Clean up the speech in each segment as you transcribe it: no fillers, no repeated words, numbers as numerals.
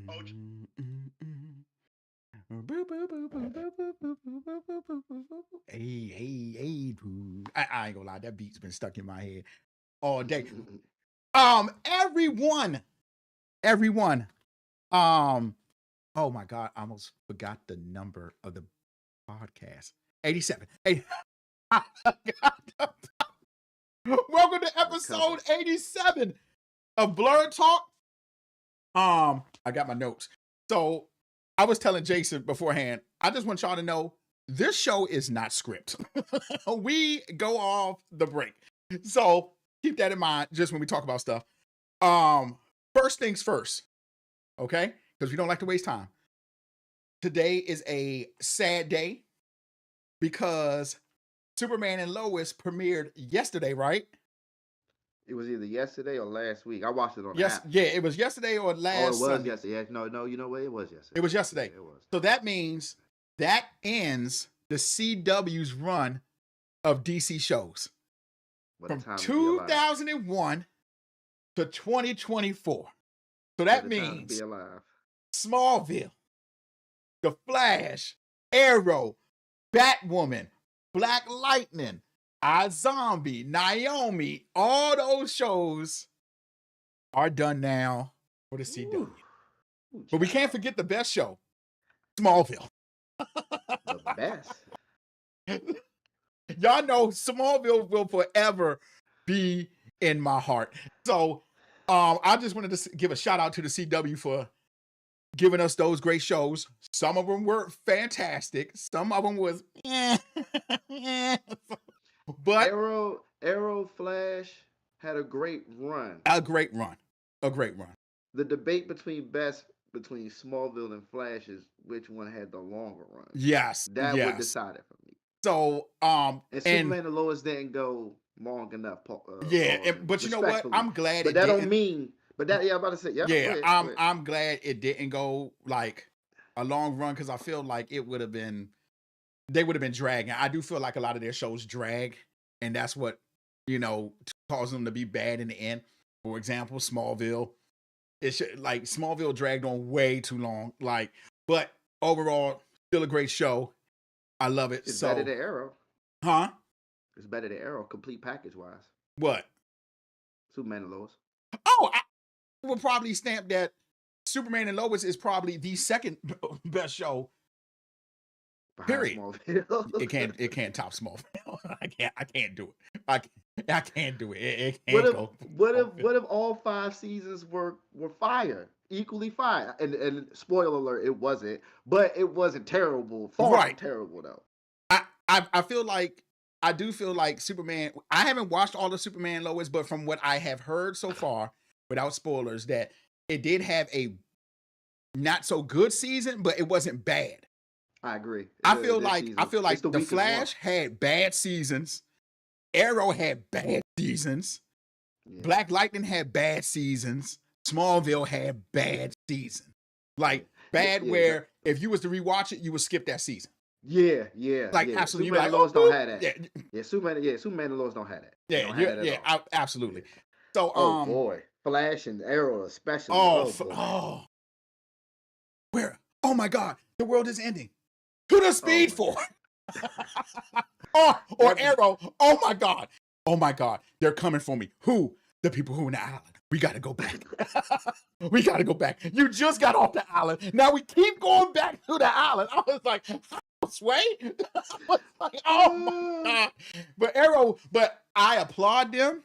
Hey, hey, hey, dude. I ain't gonna lie, that beat's been stuck in my head all day. Everyone. Oh my God, I almost forgot the number of the podcast. 87. Hey, welcome to episode 87 of Blerd Talk. I got my notes. So I was telling Jason beforehand, I just want y'all to know this show is not script. We go off the break. So keep that in mind just when we talk about stuff. First things first, okay? Because we don't like to waste time. Today is a sad day because Superman and Lois premiered yesterday, right? It was either yesterday or last week. I watched it on Yes, app. yeah, it was yesterday or last Oh, it was Sunday. yesterday. No, you know what? It was yesterday. It was yesterday. Yeah, it was. So that means that ends the CW's run of DC shows from 2001 to 2024. So that means Smallville, The Flash, Arrow, Batwoman, Black Lightning, iZombie, Naomi, all those shows are done now for the CW. But we can't forget the best show, Smallville. The best. Y'all know Smallville will forever be in my heart. So I just wanted to give a shout out to the CW for giving us those great shows. Some of them were fantastic. Some of them was but Arrow, Flash had a great run. A great run. The debate between Smallville and Flash is which one had the longer run. Yes. That would decide it for me. So and Superman and Lois didn't go long enough. But you know what? I'm glad but it that didn't. Don't mean. But that, yeah, I'm about to say, yeah. Yeah, I'm glad it didn't go like a long run because I feel like they would have been dragging. I do feel like a lot of their shows drag, and that's what caused them to be bad in the end. For example, Smallville. Smallville dragged on way too long. But overall, still a great show. I love it. It's better than Arrow. Huh? It's better than Arrow, complete package wise. What? Superman and Lois. Oh, I would probably stamp that Superman and Lois is probably the second best show. Period. It can't top Smallville. I can't do it. I can't do it. It can't go. What if all 5 seasons were fire? Equally fire. And spoiler alert, it wasn't. But it wasn't terrible. Far from terrible though. I do feel like Superman. I haven't watched all the Superman and Lois, but from what I have heard so far, without spoilers, that it did have a not so good season, but it wasn't bad. I agree. I feel like the Flash had bad seasons. Arrow had bad seasons. Yeah. Black Lightning had bad seasons. Smallville had bad seasons. Where if you was to rewatch it, you would skip that season. Yeah. Absolutely. Superman and Lois don't have that. Superman and Lois don't have that. Absolutely. So, boy, Flash and Arrow especially. Oh my God, the world is ending. To the Speed Force. or Arrow. Oh my God, they're coming for me. Who? The people who are in the island. We got to go back. You just got off the island. Now we keep going back to the island. I was like, Sway? I was like, oh my God. But I applaud them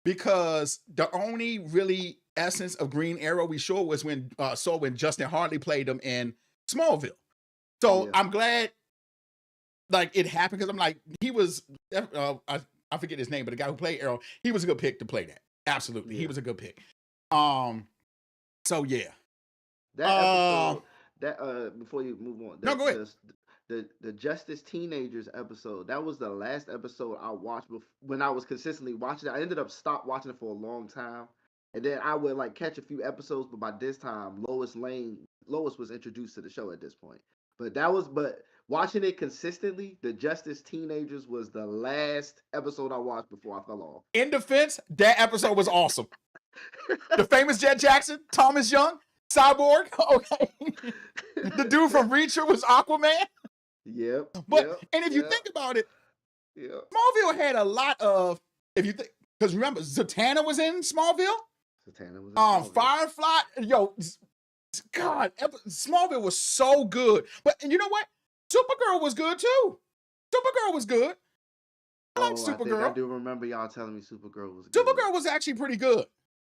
because the only really essence of Green Arrow we saw was when Justin Hartley played him in Smallville. So I'm glad it happened because I'm like, he was, I forget his name, but the guy who played Arrow, he was a good pick to play that. Absolutely. He was a good pick. So yeah. That episode, before you move on. No, go ahead. The Justice Teenagers episode, that was the last episode I watched when I was consistently watching it. I ended up stopped watching it for a long time. And then I would catch a few episodes, but by this time Lois was introduced to the show at this point. But watching it consistently, the Justice Teenagers was the last episode I watched before I fell off. In defense, that episode was awesome. The famous Jet Jackson, Thomas Young, Cyborg, okay. The dude from Reacher was Aquaman. Yep. But Yep. and if you Yep. think about it, Yep. Smallville had a lot of, if you think, because remember, Zatanna was in Smallville. Zatanna was in Smallville. Firefly, yo, God, Smallville was so good. But and you know what? Supergirl was good too. Supergirl was good. I like I think I Supergirl. do remember y'all telling me Supergirl was good. Supergirl was actually pretty good.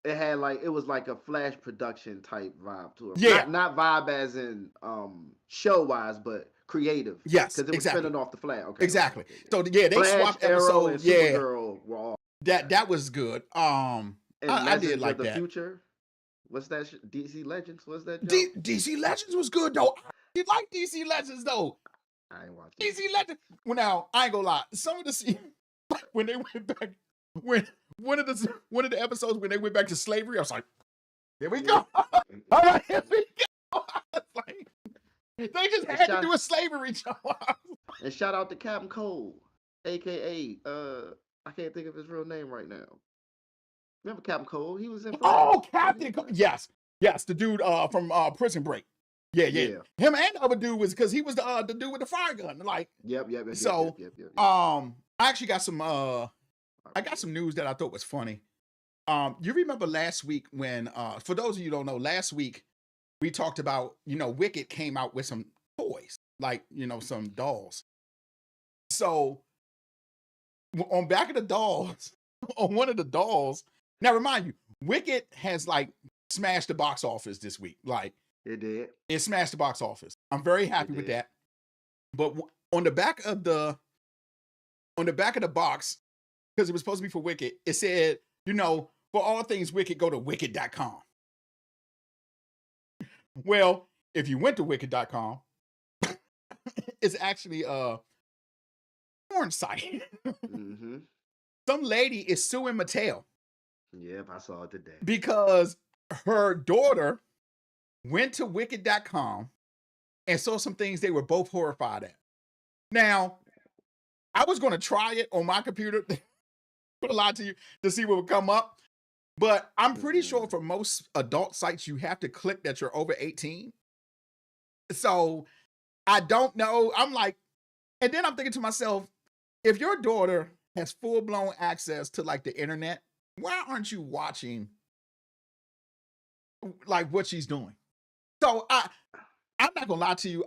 It had it was like a Flash production type vibe to it. Yeah. Not vibe as in show wise, but creative. Yes, because it was exactly. spinning off the Flash. Okay, exactly. Okay. So yeah, they Flash, swapped Arrow, episodes. and Yeah, Supergirl were all that was good. and I did Legends like of the that. Future. What's that? DC Legends? What's that? DC Legends was good though. I like DC Legends though. I ain't watching DC Legends. Well, now I ain't gonna lie. Some of the scenes when they went back, when one of the episodes when they went back to slavery, I was like, here we go. All right, here we go. Like, they just had to do a slavery show. And shout out to Captain Cole, aka I can't think of his real name right now. Remember Captain Cole? He was in. Captain Cole. Yes, the dude from Prison Break. Yeah. Him and the other dude was because he was the dude with the fire gun. Like, yep. So, I actually got some news that I thought was funny. You remember last week when, for those of you who don't know, last week we talked about, Wicked came out with some toys, like, some dolls. So on back of the dolls, on one of the dolls, now remind you, Wicked has like smashed the box office this week. Like, it did. It smashed the box office. I'm very happy with that. But on the back of the box, because it was supposed to be for Wicked, it said, for all things Wicked, go to wicked.com. Well, if you went to wicked.com, it's actually a porn site. Mm-hmm. Some lady is suing Mattel. Yep, I saw it today. Because her daughter went to wicked.com and saw some things they were both horrified at. Now, I was going to try it on my computer, put a lot to you, to see what would come up. But I'm pretty sure for most adult sites, you have to click that you're over 18. So I don't know. I'm like, and then I'm thinking to myself, if your daughter has full-blown access to like the internet, why aren't you watching like what she's doing? So I'm not gonna lie to you.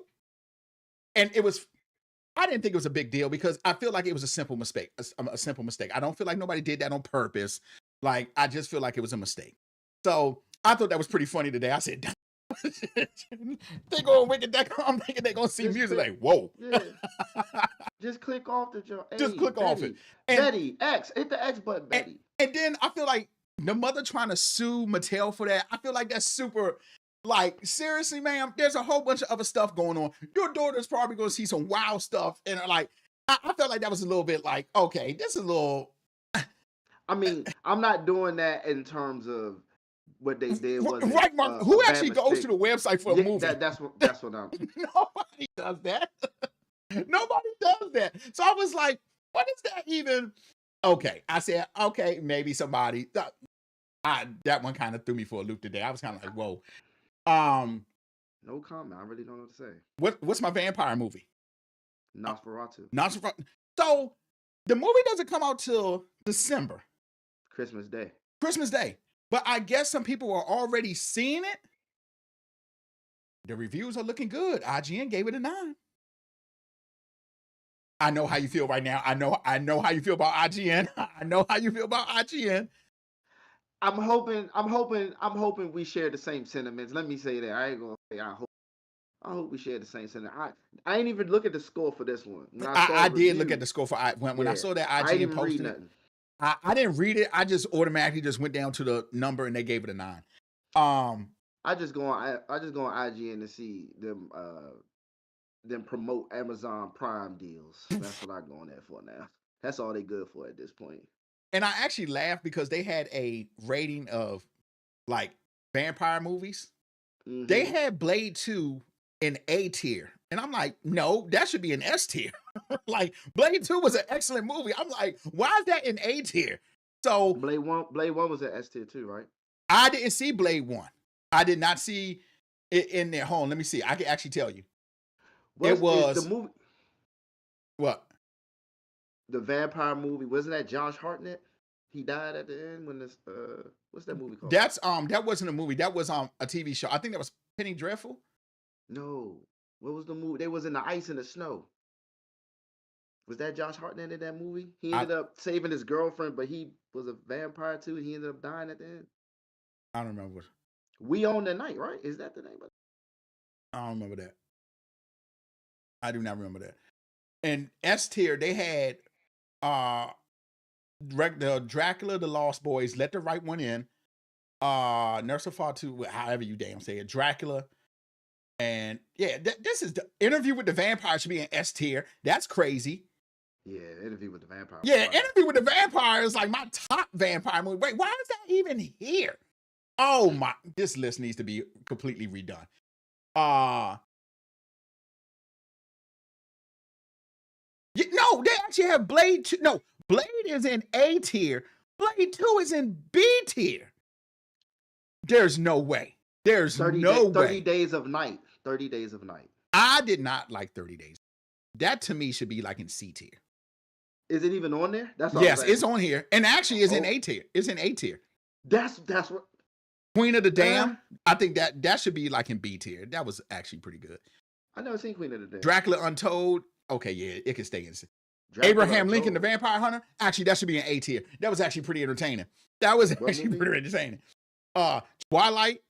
And I didn't think it was a big deal because I feel like it was a simple mistake. A simple mistake. I don't feel like nobody did that on purpose. Like, I just feel like it was a mistake. So I thought that was pretty funny today. I said, they go on wicked.com thinking they're gonna see just music. Like, whoa. Yeah. Just click off the joint. Just click off it. And Betty, X, hit the X button, Betty. And then I feel like the mother trying to sue Mattel for that, I feel like that's super, like, seriously, ma'am, there's a whole bunch of other stuff going on. Your daughter's probably going to see some wild stuff. And like, I felt like that was a little bit like, okay, this is a little. I mean, I'm not doing that in terms of what they did. Right, Mark. Who actually goes to the website for a movie? That's what I'm. Nobody does that. Nobody does that. So I was like, what is that even? Okay. I said, okay, maybe somebody. That one kind of threw me for a loop today. I was kind of like, whoa. No comment. I really don't know what to say. What's my vampire movie? Nosferatu. So the movie doesn't come out till December. Christmas Day. But I guess some people are already seeing it. The reviews are looking good. IGN gave it a 9. I know how you feel right now. I know how you feel about IGN. I know how you feel about IGN. I'm hoping we share the same sentiments. Let me say that. I ain't gonna say I hope we share the same sentiment. I ain't even look at the score for this one. I did look at the score for when I saw that IGN posted it. I didn't read it. I just automatically just went down to the number and they gave it a 9. I just go on IGN to see them promote Amazon Prime deals. That's what I'm going there for now. That's all they good for at this point. And I actually laughed because they had a rating of like vampire movies. Mm-hmm. They had Blade 2 in A tier. And I'm like, no, that should be an S tier. Like, Blade 2 was an excellent movie. I'm like, why is that in A tier? So Blade 1 was an S tier too, right? I didn't see Blade 1. I did not see it in there. Hold on, let me see. I can actually tell you. It Is the was movie what? the vampire movie? Wasn't that Josh Hartnett? He died at the end when this what's that movie called? That wasn't a movie. That was a TV show. I think that was Penny Dreadful. No. What was the movie? They was in the ice and the snow. Was that Josh Hartnett in that movie? He I ended up saving his girlfriend, but he was a vampire too. He ended up dying at the end. I don't remember. We Own the Night, right? Is that the name of it? I don't remember that. I do not remember that. And S tier, they had the Dracula, the Lost Boys, Let the Right One In, Nurse of Fatu, however you damn say it, Dracula. And yeah, this is the Interview with the Vampire should be an S tier. That's crazy. Yeah, Interview with the Vampire. Yeah, Interview with the Vampire is like my top vampire movie. Wait, why is that even here? Oh my, this list needs to be completely redone. No, they actually have Blade 2. No, Blade is in A tier. Blade 2 is in B tier. There's no way. There's 30 no way. 30 Days of Night. 30 Days of Night. I did not like 30 Days. That to me should be like in C tier. Is it even on there? That's yes, it's on here. And actually it's in A tier. It's in A tier. That's what Queen of the Dam. I think that should be like in B tier. That was actually pretty good. I never seen Queen of the Dam. Dracula Untold. Okay, yeah, it can stay in. Abraham Lincoln, the Vampire Hunter. Actually, that should be an A tier. That was actually pretty entertaining. That was actually pretty entertaining. Twilight.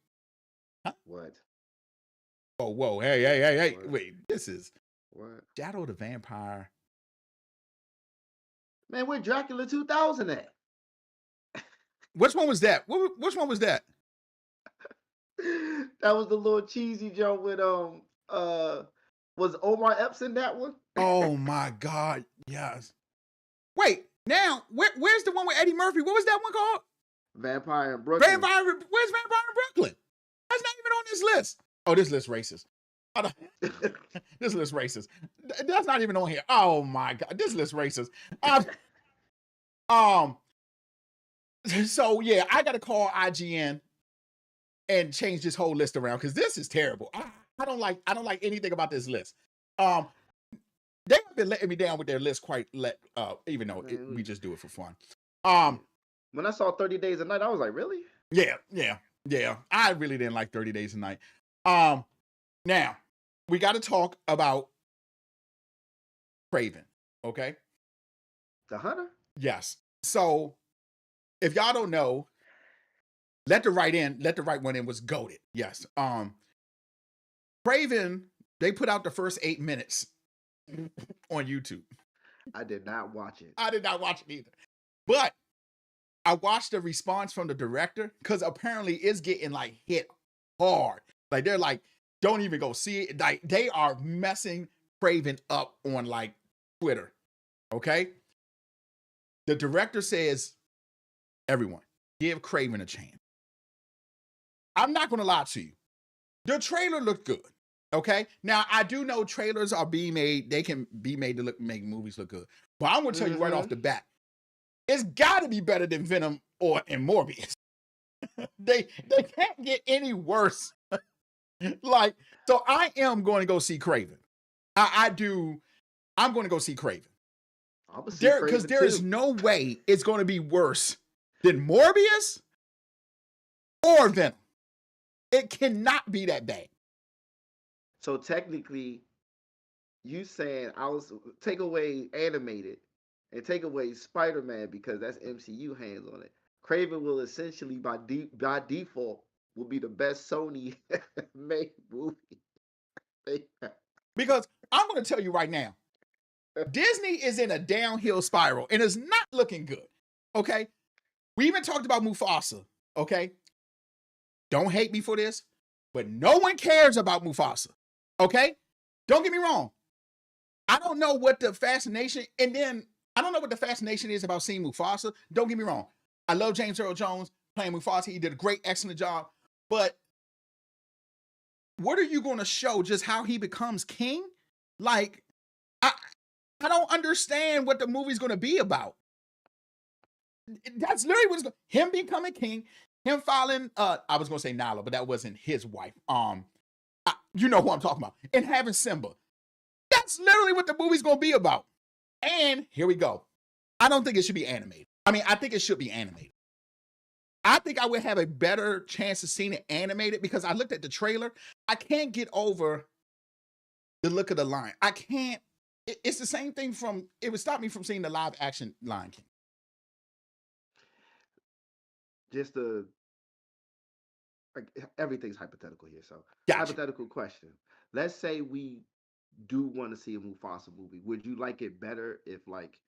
Huh? What? Oh, whoa, hey. What? Wait, this is what? Shadow the Vampire. Man, where Dracula 2000 at? Which one was that? Which one was that? That was the little cheesy joke with was Omar Epps in that one? Oh my God, yes. Wait, now where's the one with Eddie Murphy? What was that one called? Vampire in Brooklyn. Where's Vampire in Brooklyn? That's not even on this list. Oh, this list racist. This list racist. That's not even on here. Oh my God, this list racist. So yeah, I gotta call IGN and change this whole list around because this is terrible. I don't like anything about this list. They have been letting me down with their list even though we just do it for fun. When I saw 30 Days a Night, I was like, really? Yeah. I really didn't like 30 Days a Night. Now we got to talk about Kraven, okay? The Hunter? Yes. So if y'all don't know, Let the Right One In was goated. Yes. Kraven, they put out the first 8 minutes on YouTube. I did not watch it. I did not watch it either. But I watched the response from the director because apparently it's getting like hit hard. Like they're like, don't even go see it. Like they are messing Kraven up on like Twitter. Okay. The director says, everyone, give Kraven a chance. I'm not going to lie to you. The trailer looked good. Okay. Now I do know trailers are being made. They can be made to make movies look good. But I'm going to tell you right off the bat, it's got to be better than Venom and Morbius. they can't get any worse. So I am going to go see Kraven. I'm going to go see Kraven. Because there is no way it's going to be worse than Morbius or Venom. It cannot be that bad. So technically, you saying take away animated and take away Spider-Man because that's MCU hands on it. Kraven will essentially by default will be the best Sony made movie. Because I'm going to tell you right now, Disney is in a downhill spiral and it's not looking good. Okay. We even talked about Mufasa. Okay. Don't hate me for this, but no one cares about Mufasa. Okay. Don't get me wrong. I don't know what the fascination is about seeing Mufasa. Don't get me wrong. I love James Earl Jones playing Mufasa. He did a great, excellent job. But what are you going to show just how he becomes king? Like, I don't understand what the movie's going to be about. That's literally him becoming king. him filing, I was gonna say Nala, but that wasn't his wife. You know who I'm talking about. And having Simba. That's literally what the movie's gonna be about. And here we go. I don't think it should be animated. I mean, I think it should be animated. I think I would have a better chance of seeing it animated because I looked at the trailer. I can't get over the look of the lion. I can't. It's the same thing from, it would stop me from seeing the live action Lion King. Just like everything's hypothetical here. So, Gotcha. hypothetical question. Let's say we do want to see a Mufasa movie. Would you like it better if like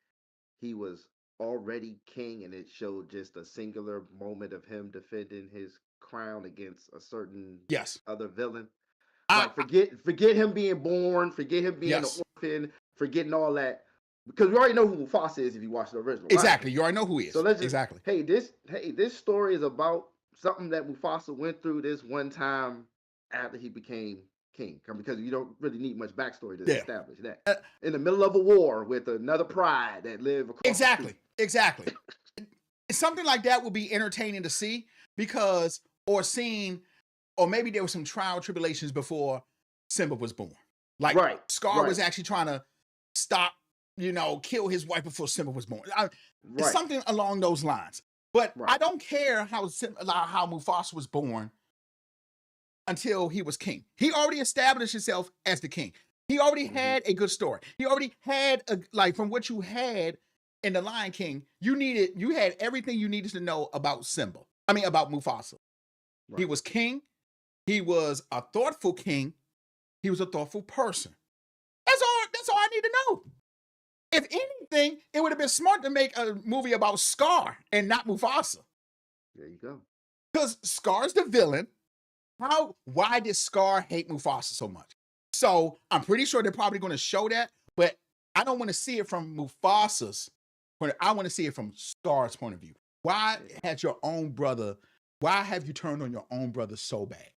he was already king and it showed just a singular moment of him defending his crown against a certain Yes. other villain? I, Like forget him being born, forget him being yes. an orphan, forgetting all that. Because we already know who Mufasa is if you watch the original. Exactly. Right? You already know who he is. So let's just exactly. Hey, this story is about something that Mufasa went through this one time after he became king. Because you don't really need much backstory to establish that. In the middle of a war with another pride that live across exactly. the street. Exactly. Something like that would be entertaining to see because, or seeing, or maybe there were some trial tribulations before Simba was born. Like Scar was actually trying to stop, kill his wife before Simba was born. It's something along those lines. But I don't care how Mufasa was born until he was king. He already established himself as the king. He already had a good story. He already had from what you had in the Lion King, you had everything you needed to know about about Mufasa. He was king. He was a thoughtful king. He was a thoughtful person. That's all I need to know. If anything, it would have been smart to make a movie about Scar and not Mufasa. There you go. Because Scar's the villain. Why did Scar hate Mufasa so much? So I'm pretty sure they're probably going to show that, but I don't want to see it from Mufasa's point. I want to see it from Scar's point of view. Why have you turned on your own brother so bad?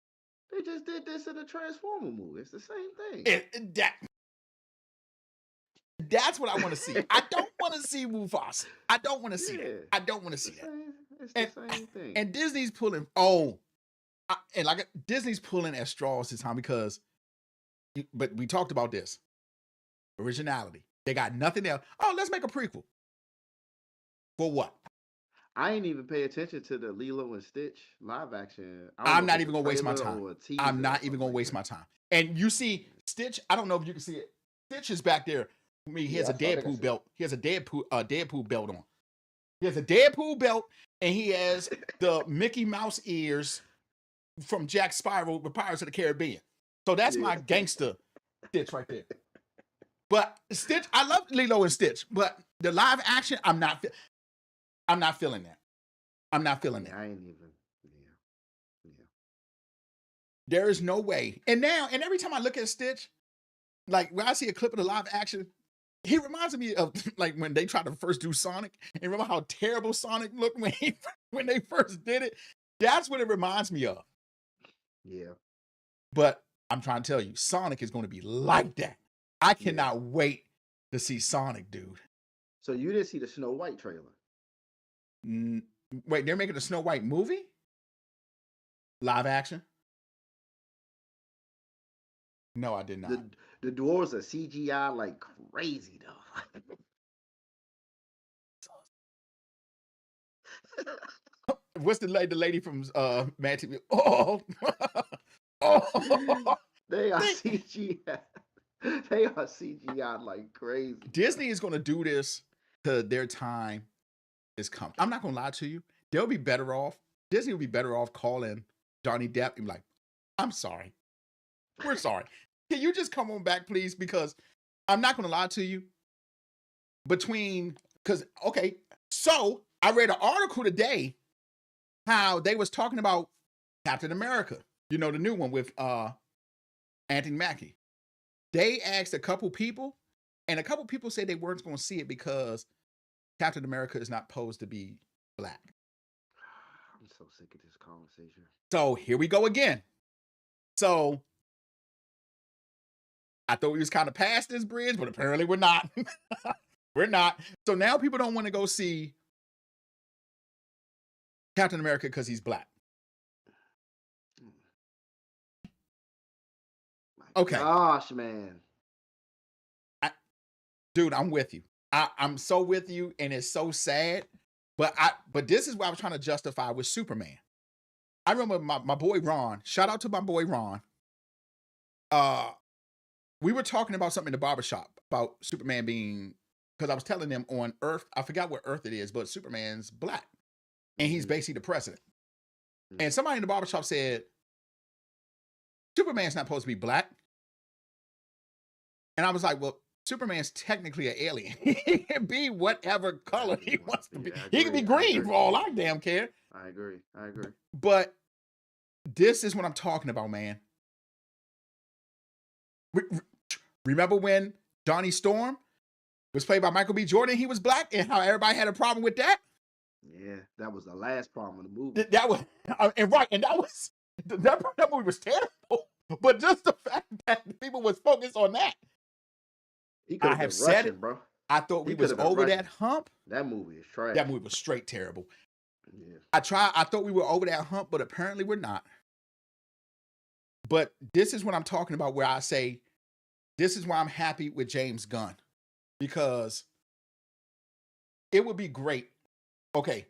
They just did this in a Transformer movie. It's the same thing. That's what I want to see. I don't want to see Mufasa. I don't want to see that. I don't want to see that. It's the same thing. And Disney's pulling. Disney's pulling at straws this time because. But we talked about this. Originality. They got nothing else. Oh, let's make a prequel. For what? I ain't even pay attention to the Lilo and Stitch live action. I'm not even gonna waste my time. I'm not even gonna waste my time. And you see Stitch, I don't know if you can see it. Stitch is back there. He has a Deadpool belt. He has a Deadpool belt on. He has a Deadpool belt, and he has the Mickey Mouse ears from Jack Sparrow with Pirates of the Caribbean. So that's my gangster Stitch right there. But Stitch, I love Lilo and Stitch, but the live action, I'm not feeling that. I'm not feeling that. I ain't even. Yeah. There is no way. And every time I look at Stitch, like when I see a clip of the live action, he reminds me of like when they tried to first do Sonic. And remember how terrible Sonic looked when they first did it? That's what it reminds me of. Yeah. But I'm trying to tell you, Sonic is going to be like that. I cannot wait to see Sonic, dude. So you didn't see the Snow White trailer? Wait, they're making a Snow White movie? Live action? No, I did not. The dwarves are CGI like crazy though. What's the lady from Mad TV? They are CGI. They are CGI like crazy. Disney is going to do this to their time is coming. I'm not going to lie to you. They'll be better off. Disney will be better off calling Johnny Depp and be like, I'm sorry. We're sorry. Can you just come on back, please? Because I'm not going to lie to you. So I read an article today how they was talking about Captain America, the new one with Anthony Mackie. They asked a couple people, and a couple people said they weren't going to see it because Captain America is not supposed to be black. I'm so sick of this conversation. So here we go again. So I thought we was kind of past this bridge, but apparently we're not. We're not. So now people don't want to go see Captain America because he's black. Okay, gosh, man. I, dude, I'm with you. I'm so with you, and it's so sad. But this is what I was trying to justify with Superman. I remember my boy Ron. Shout out to my boy Ron. Uh, we were talking about something in the barbershop about Superman being, because I was telling them on Earth, I forgot what Earth it is, but Superman's black. And he's Mm-hmm. basically the president. Mm-hmm. And somebody in the barbershop said, Superman's not supposed to be black. And I was like, well, Superman's technically an alien. He can be whatever color he wants to be. He can be green for all I damn care. I agree. I agree. But this is what I'm talking about, man. Remember when Johnny Storm was played by Michael B. Jordan? He was black, and how everybody had a problem with that. Yeah, that was the last problem in the movie. That was and that movie was terrible. But just the fact that people was focused on that, He could I have have been said Russian, it. bro. I thought we He was could have been over Russian. that hump. That movie is trash. That movie was straight terrible. Yeah. I thought we were over that hump, but apparently we're not. But this is what I'm talking about, where I say this is why I'm happy with James Gunn, because it would be great. Okay,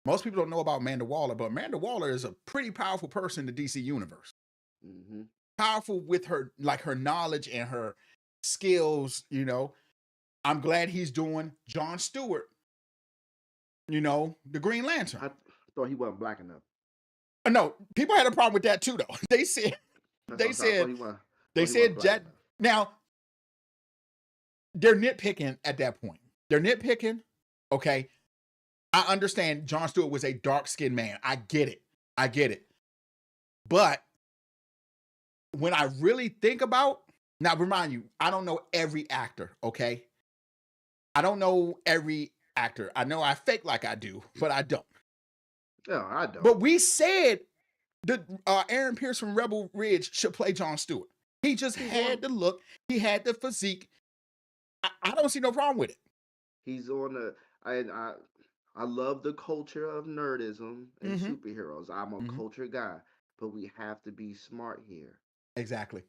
most people don't know about Amanda Waller, but Amanda Waller is a pretty powerful person in the DC universe. Mm-hmm. Powerful with her, like her knowledge and her skills. I'm glad he's doing Jon Stewart. The Green Lantern. I thought he wasn't black enough. No, people had a problem with that too, though. They said Jet. Now they're nitpicking at that point. They're nitpicking. Okay, I understand. Jon Stewart was a dark-skinned man. I get it. But when I really think about, now remind you, I don't know every actor. Okay, I don't know every actor. I know I fake like I do, but I don't. No, I don't. But we said that Aaron Pierce from Rebel Ridge should play Jon Stewart. He just had the look. He had the physique. I don't see no problem with it. He's on the. I love the culture of nerdism and superheroes. I'm a culture guy, but we have to be smart here. Exactly.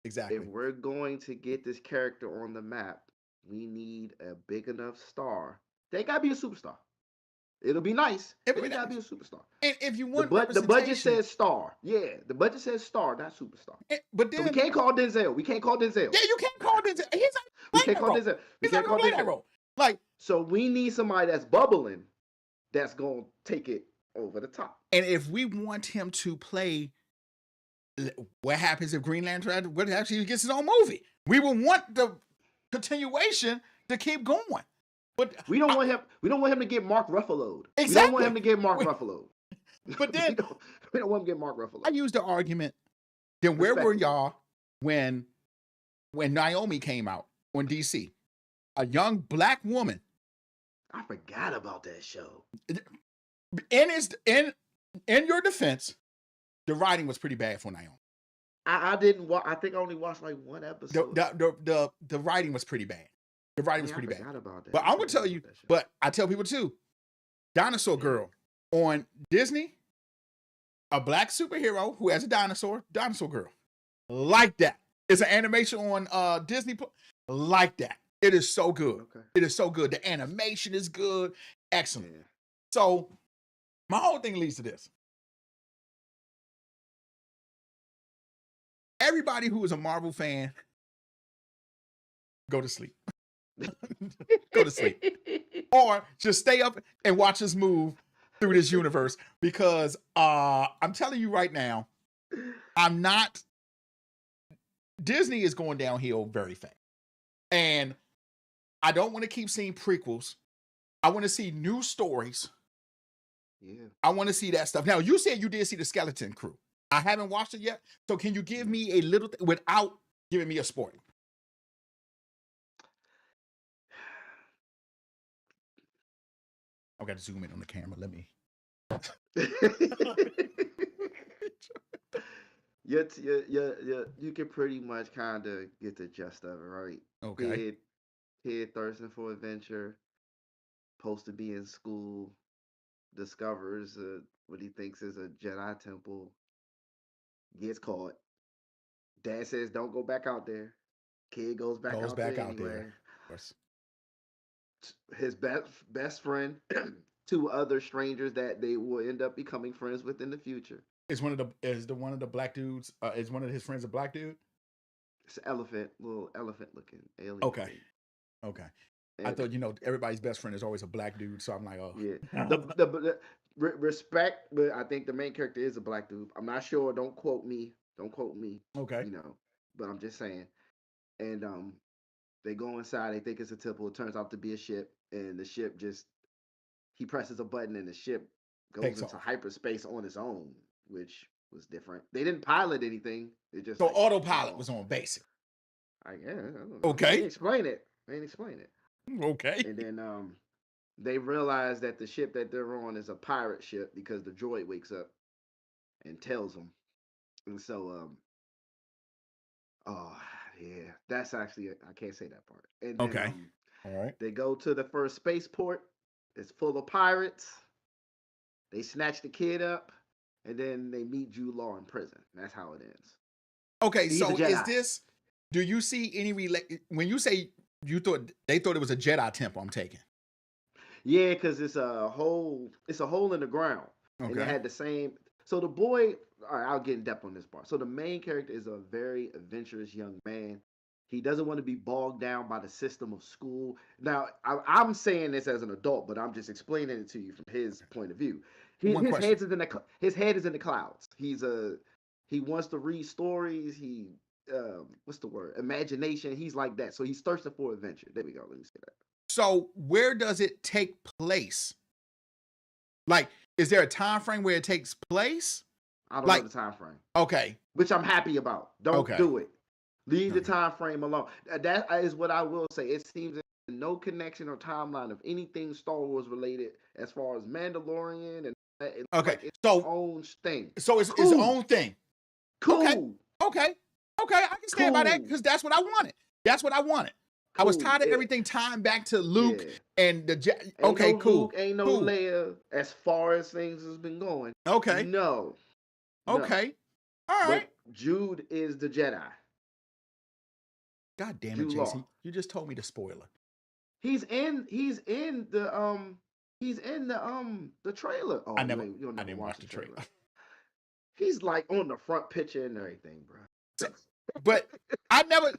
If we're going to get this character on the map, we need a big enough star. They gotta be a superstar. It'll be nice. But they gotta be a superstar. And if you want the budget says star. Yeah, the budget says star, not superstar. But then so we can't call Denzel. We can't call Denzel. Yeah, you can't call Denzel. We can't call Denzel. We can't call Denzel. Like, so we need somebody that's bubbling, that's gonna take it over the top. And if we want him to play, what happens if Green Lantern actually gets his own movie? We will want the continuation to keep going. But we don't want him. We don't want him to get Mark Ruffalo. Exactly. We don't want him to get Mark Ruffalo. But then we don't want him to get Mark Ruffalo. I used the argument. Then where were y'all when Naomi came out on DC? A young black woman. I forgot about that show. In your defense, the writing was pretty bad for Naomi. I didn't watch. I think I only watched like one episode. The writing was pretty bad. The writing was pretty bad. About that. But I'm gonna tell you. But I tell people too. Dinosaur Girl on Disney, a black superhero who has a dinosaur. Dinosaur Girl, like that. It's an animation on Disney. Like that. It is so good. Okay. It is so good. The animation is good. Excellent. Yeah. So my whole thing leads to this. Everybody who is a Marvel fan, go to sleep. Go to sleep. Or just stay up and watch us move through this universe, because I'm telling you right now, Disney is going downhill very fast. And I don't want to keep seeing prequels. I want to see new stories. Yeah. I want to see that stuff. Now, you said you did see the Skeleton Crew. I haven't watched it yet. So can you give me a little without giving me a spoiler? I got to zoom in on the camera. Let me. You can pretty much kind of get the gist of it, right? Okay. Kid thirsting for adventure, supposed to be in school, discovers what he thinks is a Jedi temple, gets caught, Dad says, "Don't go back out there." Kid goes back Goes out back there out anyway. there. Of course. His best friend, two other strangers that they will end up becoming friends with in the future. Is one of the black dudes? Is one of his friends a black dude? It's an elephant, little elephant looking alien Okay. thing. Okay. I And thought everybody's best friend is always a black dude, so I'm like, oh. yeah, the respect, but I think the main character is a black dude. I'm not sure. Don't quote me. Don't quote me. Okay. You know, but I'm just saying. And they go inside. They think it's a temple. It turns out to be a ship, and the ship just he presses a button, and the ship goes Takes into off. hyperspace on its own, which was different. They didn't pilot anything. It just So like autopilot was on basic. I don't know. Okay. They didn't explain it. They didn't explain it. Okay. And then they realize that the ship that they're on is a pirate ship because the droid wakes up and tells them. And so oh yeah, that's actually I can't say that part. And then Okay. All right. they go to the first spaceport. It's full of pirates. They snatch the kid up, and then they meet Jude Law in prison. That's how it ends. Okay, He's a so Jedi. is this? Do you see any when you say they thought it was a Jedi temple? I'm taking. Yeah, because it's a hole in the ground, and they Okay. had the same. So the boy, all right, I'll get in depth on this part. So the main character is a very adventurous young man. He doesn't want to be bogged down by the system of school. Now, I'm saying this as an adult, but I'm just explaining it to you from his point of view. One His question. his head is in the clouds. He wants to read stories. He what's the word? Imagination. He's like that. So he's thirsting for adventure. There we go. Let me say that. So where does it take place? Like, is there a time frame where it takes place? I don't know the time frame. Okay. Which I'm happy about. Don't do it. Leave the time frame alone. That is what I will say. It seems there's no connection or timeline of anything Star Wars related as far as Mandalorian and it's like its own thing. So it's its own thing. Cool. Okay. I can stand by that because that's what I wanted. That's what I wanted. Cool. I was tired of everything tying back to Luke and the. Okay, cool. Luke, ain't no Leia as far as things has been going. Okay. No. Okay. All right. But Jude is the Jedi. God damn it, JC! You just told me the spoiler. He's in the trailer. Oh, I didn't watch the trailer. He's like on the front picture and everything, bro. But I never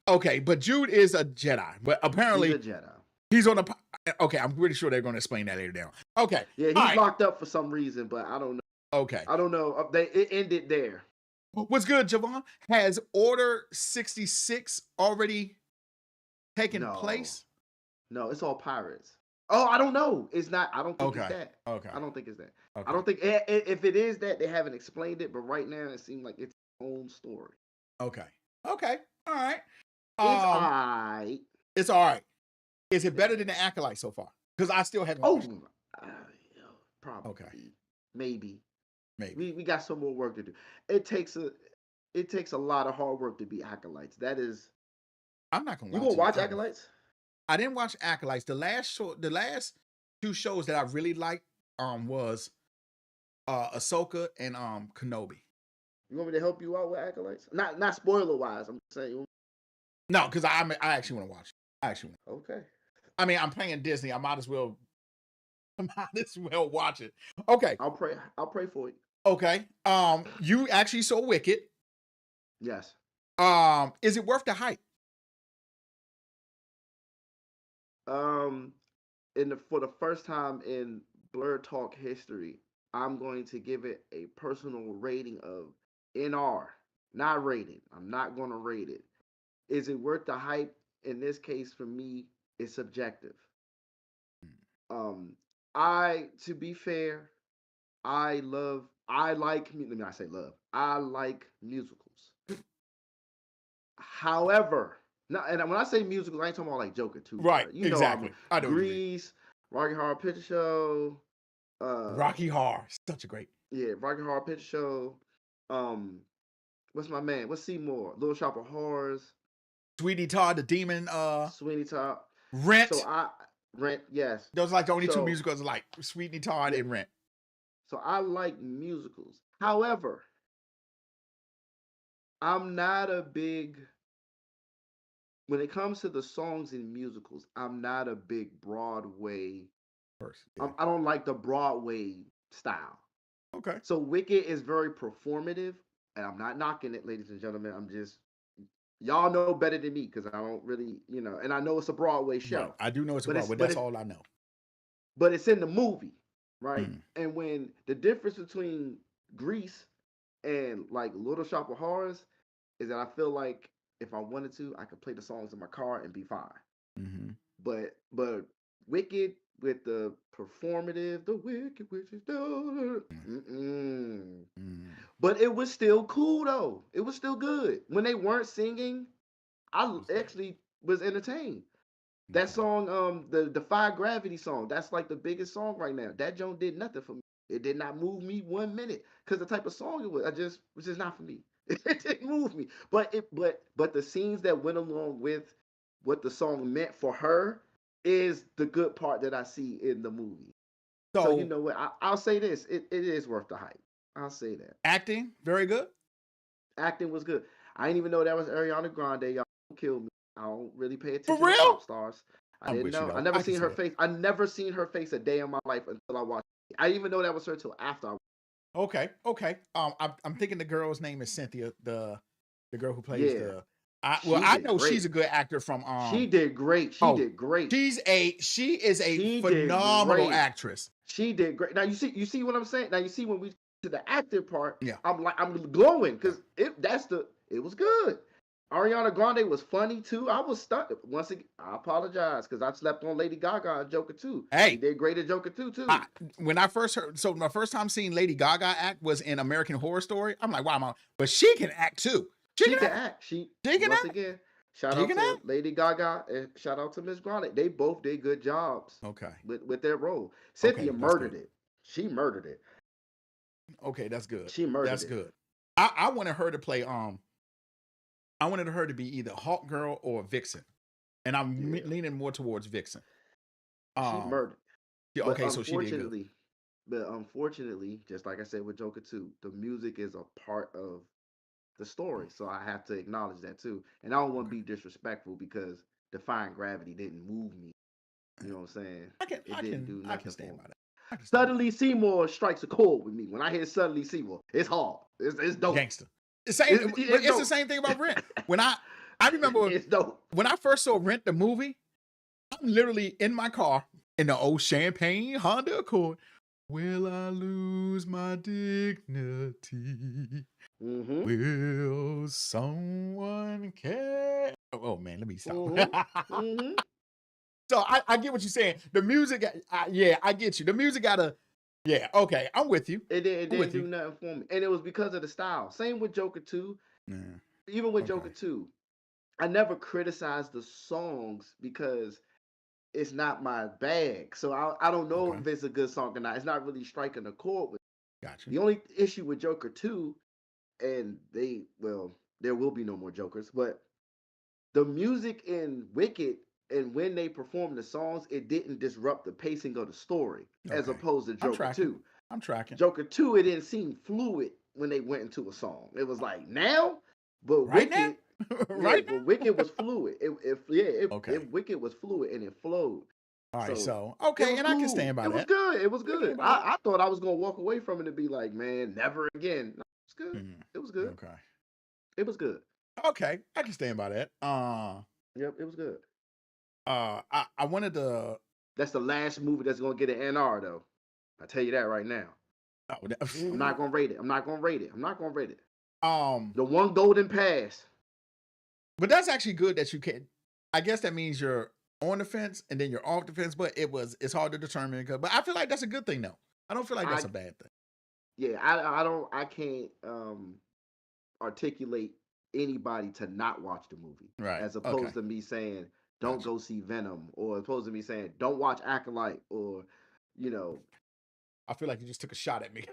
okay, but Jude is a Jedi. But apparently he's a Jedi. He's on the okay, I'm pretty sure they're going to explain that later down. Okay. Yeah, he's locked up for some reason, but I don't know. Okay. I don't know. It ended there. What's good, Javon? Has Order 66 already taken place? No, it's all pirates. Oh, I don't know. It's not. I don't think it's that. Okay. I don't think it's that. Okay. I don't think if it is that, they haven't explained it. But right now, it seems like it's its own story. Okay. All right. It's all right. It's all right. Is it better than the Acolyte so far? Because I still haven't. Probably. Okay. Maybe. Maybe we got some more work to do. It takes a lot of hard work to be Acolytes. That is. I'm not gonna. You gonna watch Acolytes? I didn't watch Acolytes. The last two shows that I really liked was Ahsoka and Kenobi. You want me to help you out with Acolytes? Not spoiler wise. I'm saying. No, because I actually want to watch it. Okay. I mean, I'm playing Disney. I might as well watch it. Okay. I'll pray for you. Okay. You actually saw Wicked. Yes. Is it worth the hype? For the first time in Blerd Talk history, I'm going to give it a personal rating of NR, not rated. I'm not going to rate it. Is it worth the hype? In this case, for me, it's subjective. To be fair, I like musicals. However, and when I say musicals, I ain't talking about like Joker too. Right, exactly. I know Grease, Rocky Horror Picture Show. Rocky Horror, such a great. Yeah, Rocky Horror Picture Show. What's my man? What's Seymour? Little Shop of Horrors. Sweeney Todd, the Demon. Sweeney Todd. Rent. Rent, yes. Those are like the only two musicals like Sweeney Todd and Rent. So I like musicals. However, I'm not a big when it comes to the songs and musicals. I'm not a big Broadway. First, yeah. I don't like the Broadway style. Okay. So Wicked is very performative, and I'm not knocking it, ladies and gentlemen. I'm just y'all know better than me because I don't really, and I know it's a Broadway Right. show, I do know it's a but it's Broadway. but That's it's all I know. but it's in the movie, right? Mm. And when the difference between Grease and like Little Shop of Horrors is that I feel like if I wanted to, I could play the songs in my car and be fine. Mm-hmm. But Wicked with the performative, the Wicked Witches do. Mm. But it was still cool though. It was still good. When they weren't singing, I What's that? actually was entertained. That Okay. song, the Defy Gravity song, that's like the biggest song right now. That joint did nothing for me. It did not move me 1 minute because the type of song it was. It was just not for me. It didn't move me. But the scenes that went along with what the song meant for her is the good part that I see in the movie. So you So know what? I'll say this: it is worth the hype. I'll say that. acting, very good. Acting was good. I didn't even know that was Ariana Grande. Y'all don't kill me. I don't really pay For attention to real? pop stars. I I'm didn't with you know. I though. never I can seen see her that. face. I never seen her face a day in my life until I watched it. I didn't even know that was her till after I. Okay. Okay. I'm thinking the girl's name is Cynthia, the girl who plays Yeah, the. she I did know she's great. a good actor from She did great. She oh did great. she is a She did phenomenal great. actress. She did great. Now you see what I'm saying. Now you see when we to the acting part, Yeah. I'm glowing Yeah. because it was good. Ariana Grande was funny too. I was stunned. Once again, I apologize because I slept on Lady Gaga and Joker too. She Hey, did great at Joker too I, too. when I first heard, so my first time seeing Lady Gaga act was in American Horror Story. I'm like, wow, but she can act too. She She can can act. act. She She can once act. again, shout She out can to act. Lady Gaga and shout out to Miss Grande. They both did good jobs Okay. with their role. Cynthia Okay, that's good. murdered it. She murdered it. Okay, that's good. She murdered That's it. good. I wanted her to play I wanted her to be either Hawk Girl or Vixen, and I'm Yeah, leaning more towards Vixen. she Um, murdered. yeah, But okay, so she did good. unfortunately, just like I said with Joker 2, the music is a part of the story. So I have to acknowledge that too. And I don't want to Okay. be disrespectful because Defying Gravity didn't move me. You know what I'm saying? It didn't do I can nothing for stand me. by that. I can stand by Suddenly Seymour strikes a chord with me. When I hear Suddenly Seymour, it's hard. It's that. dope. Gangster. The same, but It's it's the dope. same thing about Rent. When I remember It's dope. when I first saw Rent the movie, I'm literally in my car in the old champagne Honda Accord. Will I lose my dignity? Mm-hmm. Will someone care? Oh man, let me stop. Mm-hmm. Mm-hmm. So I get what you're saying. The music, yeah, I get you. The music gotta, yeah, okay, I'm with you. It I'm didn't with do you. nothing for me. And it was because of the style. Same with Joker 2. Yeah, Even with Joker okay, 2, I never criticized the songs because it's not my bag. So I don't know okay, if it's a good song or not. It's not really striking a chord with got you. me. The only issue with Joker 2, and there will be no more Jokers, but the music in Wicked and when they performed the songs, it didn't disrupt the pacing of the story as Okay, opposed to I'm Joker tracking. 2. I'm tracking. Joker 2, it didn't seem fluid when they went into a song. It was like now, but Right now, Wicked, yeah, right but now. Wicked was fluid. Okay, Wicked was fluid and it flowed. all right. So So it okay, was and I can cool. stand by It was that. good. It was I can good. stand by that. I thought I was gonna walk away from it and be like, man, never again. No, it's good. Mm, It was good. okay, It was good. okay, I can stand by that. Yep, it was good. I wanted to. That's the last movie that's gonna get an NR though. I tell you that right now. Oh, I'm not gonna rate it. I'm not gonna rate it. I'm not gonna rate it. um, The one golden pass. but that's actually good that you can. I guess that means you're on the fence and then you're off the fence, but it's hard to determine. But I feel like that's a good thing though. I don't feel like that's I a bad thing. yeah, I can't articulate anybody to not watch the movie Right. as Okay. opposed to me saying don't Gotcha. go see Venom or opposed to me saying don't watch Acolyte or you know I feel like you just took a shot at me.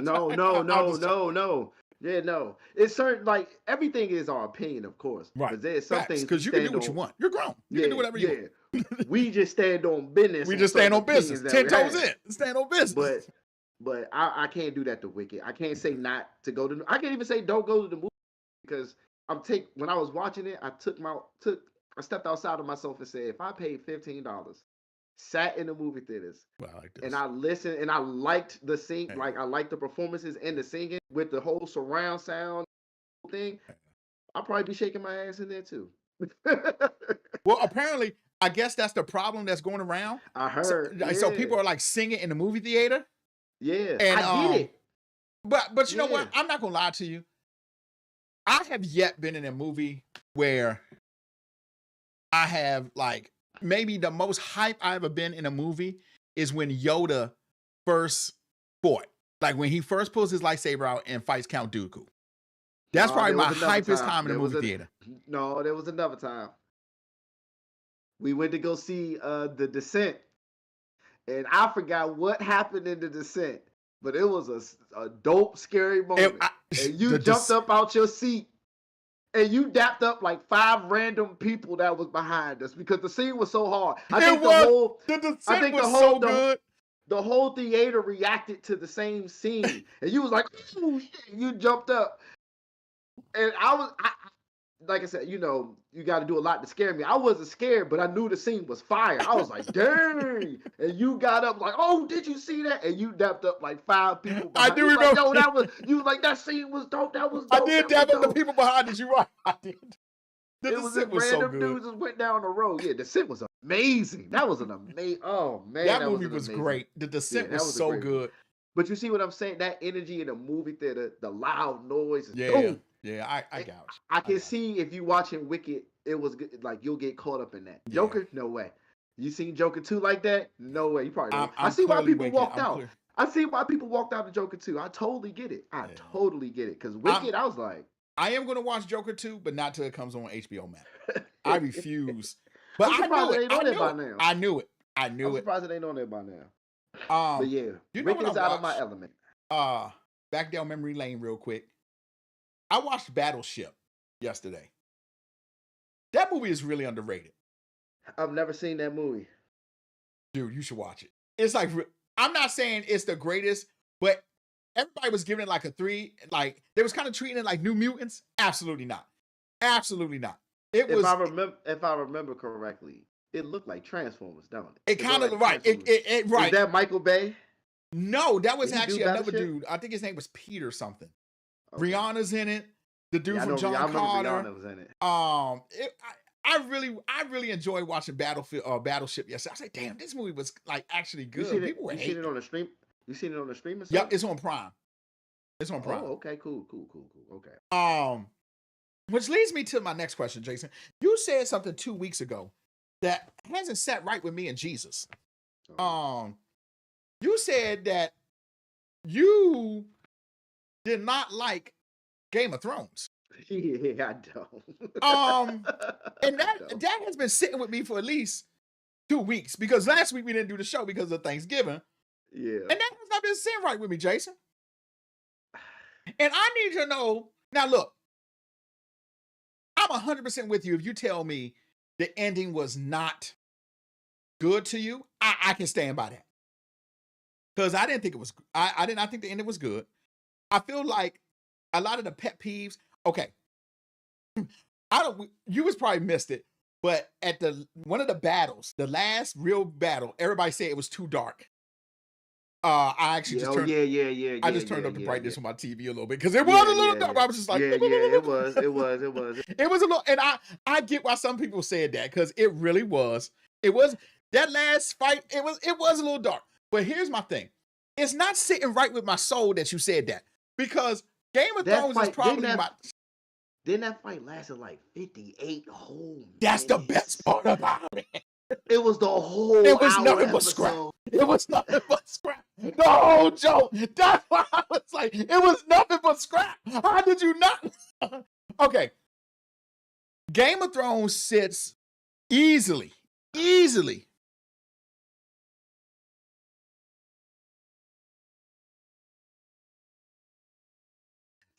no I'm just no yeah no it's certain like everything is our opinion of course right. but there's some Facts, things we because you can do stand what you on want. You're grown. You can do yeah whatever you yeah want. we just stand on business We on just stand certain on business. opinions that 10 we toes have in. Stand on business. but I can't do that to Wicked. I can't say not to go to. I can't even say don't go to the movie. because when I was watching it, I stepped outside of myself and said, if I paid $15, sat in the movie theaters, well, like and this. I listened and I liked the Hey, like I liked the performances and the singing with the whole surround sound thing, I'll probably be shaking my ass in there too. well, apparently, I guess that's the problem that's going around. I heard, So people yeah, are like singing in the movie theater, yeah, and I get it, but you know yeah. what? I'm not gonna lie to you. I have yet been in a movie where I have like maybe the most hype I ever been in a movie is when Yoda first fought. Like when he first pulls his lightsaber out and fights Count Dooku. That's probably There my was another hypest time. time in the There was movie theater. No, there was another time. We went to go see the Descent, and I forgot what happened in the Descent, but it was a dope, scary moment. And you jumped up out your seat and you dapped up like 5 random people that was behind us because the scene was so hard. The Descent was so good. The whole theater reacted to the same scene, and you was like, "Oh shit!" You jumped up, and like I said, you got to do a lot to scare me. I wasn't scared, but I knew the scene was fire. I was like, "Dang!" And you got up like, "Oh, did you see that?" And you dapped up like 5 people behind. I do remember. Like, you was like, "That scene was dope. That was dope." I did dab up the people behind us. You right? I did. It was random so dudes just went down the road. Yeah, the Descent was amazing. That was an amazing. Oh man, that movie was great. The Descent was so good. But you see what I'm saying? That energy in the movie theater, the loud noise. Yeah, I got you. I can see if you watching Wicked, it was good, like you'll get caught up in that. Yeah. Joker, no way. You seen Joker 2 like that? No way. You probably don't. I see why people walked out. I see why people walked out of Joker 2. I totally get it. I totally get it. Because Wicked, I was like, I am going to watch Joker 2, but not till it comes on HBO Max. I refuse. But I knew it. I knew it. I'm surprised it ain't on there by now. But yeah, Wicked's out of my element. Back down memory lane real quick. I watched Battleship yesterday. That movie is really underrated. I've never seen that movie. Dude, you should watch it. It's like, I'm not saying it's the greatest, but everybody was giving it like a 3. Like they was kind of treating it like New Mutants. Absolutely not. Absolutely not. If I remember correctly, it looked like Transformers, don't it? It kind of right. It right. Is that Michael Bay? No, that was actually another dude. I think his name was Peter something. Okay. Rihanna's in it. The dude from John Carter. Rihanna was in it. I really enjoyed watching Battleship yesterday. I was like, damn, this movie was like actually good. People were hating. You seen it on the stream? You seen it on the stream? Yep, it's on Prime. It's on Prime. Oh, okay, cool. Okay. Which leads me to my next question, Jason. You said something 2 weeks ago that hasn't sat right with me and Jesus. You said that you did not like Game of Thrones. Yeah, I don't. And that has been sitting with me for at least 2 weeks because last week we didn't do the show because of Thanksgiving. Yeah. And that has not been sitting right with me, Jason. And I need to know, now look, I'm 100% with you if you tell me the ending was not good to you. I can stand by that. Because I didn't think it was, I did not think the ending was good. I feel like a lot of the pet peeves, okay. You was probably missed it, but at one of the battles, the last real battle, everybody said it was too dark. I actually just turned. I just turned up the brightness on my TV a little bit because it was a little dark. I was just like, it was. It was a little, and I get why some people said that because it really was. It was that last fight. It was a little dark. But here's my thing: it's not sitting right with my soul that you said that because Game of Thrones is probably my. Then that fight lasted like 58 whole minutes. That's the best part about it. It was the whole. It was nothing but scrap. It was nothing but scrap. No, Joe. That's why I was like, it was nothing but scrap. How did you not? Okay. Game of Thrones sits easily.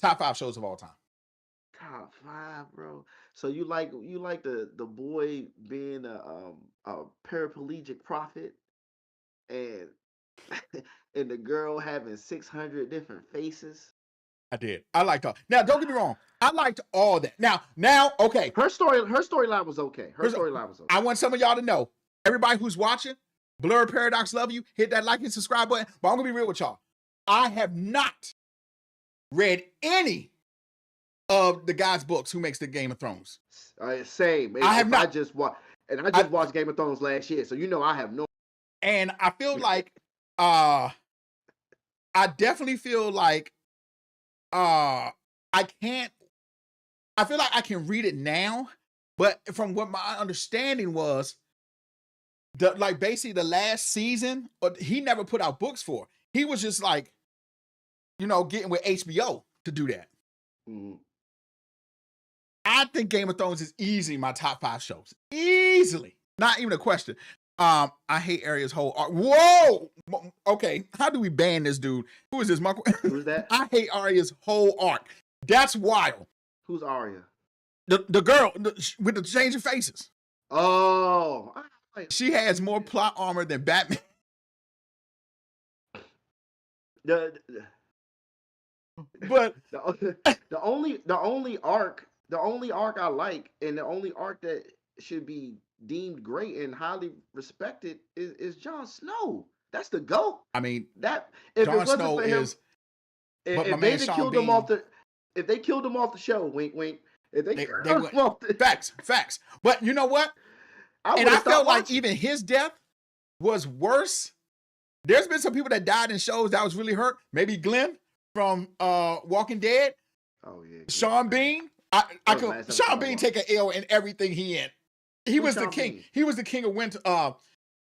Top 5 shows of all time. Top 5, bro. So you like the boy being a paraplegic prophet and and the girl having 600 different faces. I did. I liked all. Now, don't get me wrong. I liked all that. Now, okay. Her storyline was okay. I want some of y'all to know. Everybody who's watching, Blerd Paradox, love you. Hit that like and subscribe button. But I'm gonna be real with y'all. I have not read any of the guy's books who makes the Game of Thrones. Same. I have not. I just watched Game of Thrones last year, so I have no. And I feel like, I definitely feel like, I feel like I can read it now, but from what my understanding was, basically the last season, he never put out books for. He was just like, getting with HBO to do that. Mm-hmm. I think Game of Thrones is easily my top 5 shows. Easily. Not even a question. I hate Arya's whole arc. Whoa! Okay, how do we ban this dude? Who is this, Marco? Who's that? I hate Arya's whole arc. That's wild. Who's Arya? The girl with the changing faces. Oh. She has more plot armor than Batman. But the only arc I like, and the only arc that should be deemed great and highly respected is Jon Snow. That's the GOAT. I mean, that if Jon Snow is. If they killed him off the show, wink, wink. If they killed him off the facts. But you know what? I felt like even his death was worse. There's been some people that died in shows that was really hurt. Maybe Glenn from Walking Dead. Oh yeah. Sean Bean. Sean Bean take an L in everything he in. He was the king. Bean? He was the king of winter.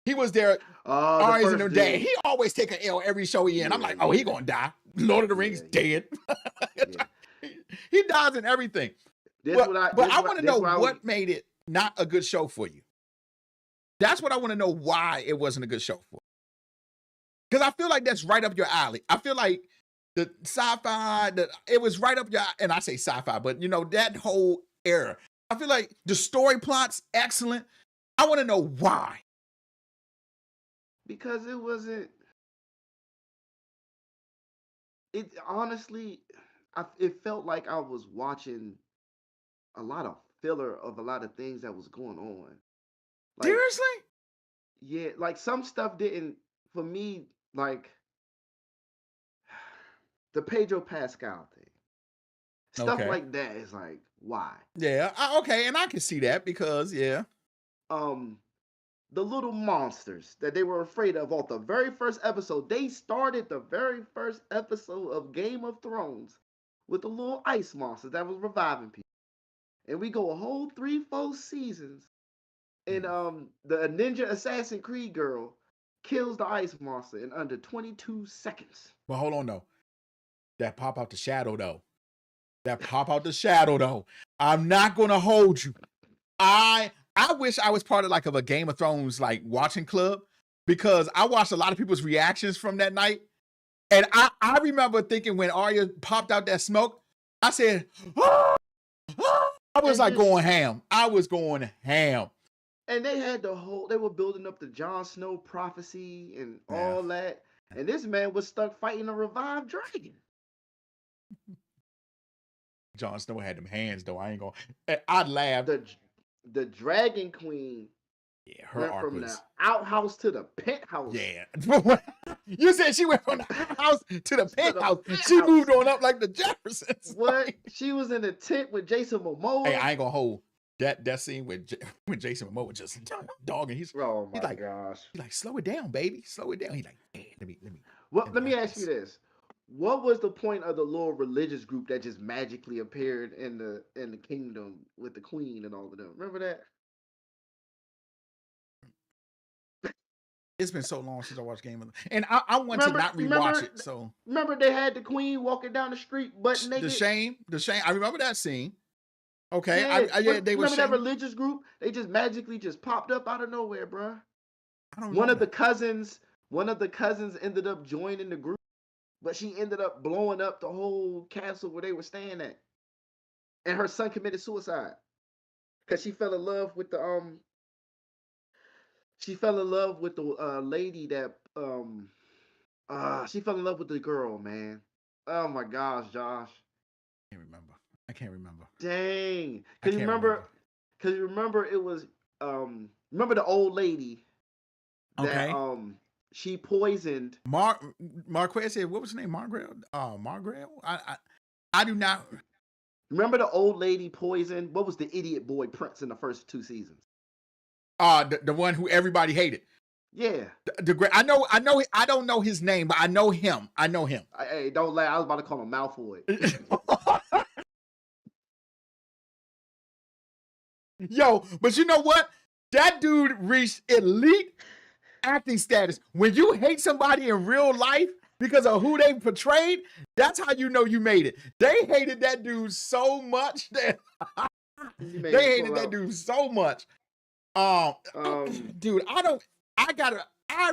He was their Arya's and their dad. He always take an L every show he in. I'm like, he gonna die. Lord of the Rings dead. He dies in everything. But I want to know what made it not a good show for you. That's what I want to know, why it wasn't a good show for. Because I feel like that's right up your alley. I feel like the sci-fi, it was right up your, and I say sci-fi, but that whole era. I feel like the story plot's excellent. I want to know why. Because it wasn't. It honestly, it felt like I was watching a lot of filler of a lot of things that was going on. Like, seriously? Yeah, like some stuff didn't, for me, like the Pedro Pascal thing. Stuff like that is like, why? Yeah, okay, and I can see that because, yeah. The little monsters that they were afraid of off the very first episode. They started the very first episode of Game of Thrones with the little ice monster that was reviving people. And we go a whole 3-4 seasons. And the Ninja Assassin Creed girl kills the ice monster in under 22 seconds. Well, hold on though. That pop out the shadow though. I'm not gonna hold you. I wish I was part of of a Game of Thrones watching club, because I watched a lot of people's reactions from that night. And I remember thinking when Arya popped out that smoke, I said, ah! I was going ham. I was going ham. And they had they were building up the Jon Snow prophecy and all that. And this man was stuck fighting a revived dragon. Jon Snow had them hands though. I ain't gonna. I laughed. The Dragon Queen. Yeah, her went arc from was the outhouse to the penthouse. Yeah. You said she went from the outhouse to the penthouse. She moved on up like the Jeffersons. What? She was in a tent with Jason Momoa. Hey, I ain't gonna hold that scene with Jason Momoa just dogging. He's like, gosh. He's like, slow it down, baby. Slow it down. He's like, hey, let me. Let me ask you this. What was the point of the little religious group that just magically appeared in the kingdom with the queen and all of them? Remember that? It's been so long since I watched Game of Thrones, and I want to not rewatch it. So remember they had the queen walking down the street butt naked. The shame. I remember that scene. Okay, yeah, they were. Remember that religious group? They just magically popped up out of nowhere, bro. One of the cousins ended up joining the group, but she ended up blowing up the whole castle where they were staying at, and her son committed suicide because she fell in love with the She fell in love with the lady that she fell in love with the girl, man. Oh my gosh, Josh. I can't remember. I can't remember. Dang. I can't remember. Cause you remember it was remember the old lady that Okay. she poisoned. Marquez said, what was her name? Margaret? Margaret? I do not. Remember the old lady poisoned? What was the idiot boy Prince in the first 2 seasons? The one who everybody hated. Yeah. The great. I know. I don't know his name, but I know him. Hey, don't laugh. I was about to call him Malfoy. Yo, but you know what? That dude reached elite acting status. When you hate somebody in real life because of who they portrayed, that's how you know you made it. They hated that dude so much that they hated that dude so much. Dude, I